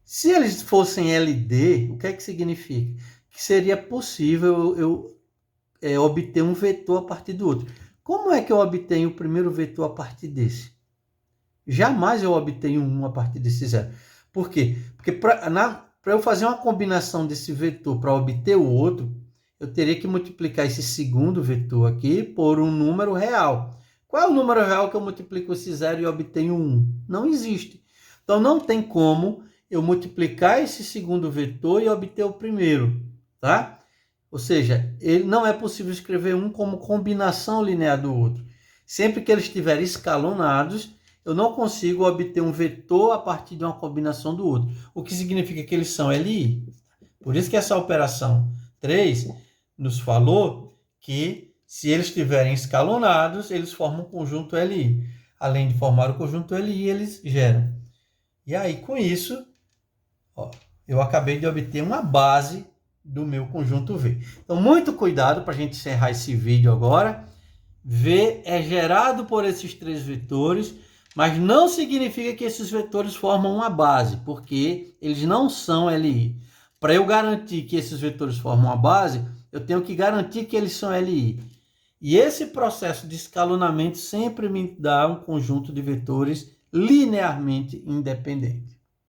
Se eles fossem LD, o que é que significa? Que seria possível eu obter um vetor a partir do outro. Como é que eu obtenho o primeiro vetor a partir desse? Jamais eu obtenho um a partir desse zero. Por quê? Porque para eu fazer uma combinação desse vetor para obter o outro, eu teria que multiplicar esse segundo vetor aqui por um número real. Qual é o número real que eu multiplico esse zero e obtenho 1? Não existe. Então, não tem como eu multiplicar esse segundo vetor e obter o primeiro, tá? Ou seja, ele não é possível escrever um como combinação linear do outro. Sempre que eles estiverem escalonados, eu não consigo obter um vetor a partir de uma combinação do outro. O que significa que eles são LI. Por isso que essa operação 3 nos falou que se eles estiverem escalonados, eles formam um conjunto LI. Além de formar o conjunto LI, eles geram. E aí, com isso, ó, eu acabei de obter uma base do meu conjunto V. Então, muito cuidado para a gente encerrar esse vídeo agora. V é gerado por esses três vetores, mas não significa que esses vetores formam uma base, porque eles não são LI. Para eu garantir que esses vetores formam uma base, eu tenho que garantir que eles são LI. E esse processo de escalonamento sempre me dá um conjunto de vetores linearmente independentes.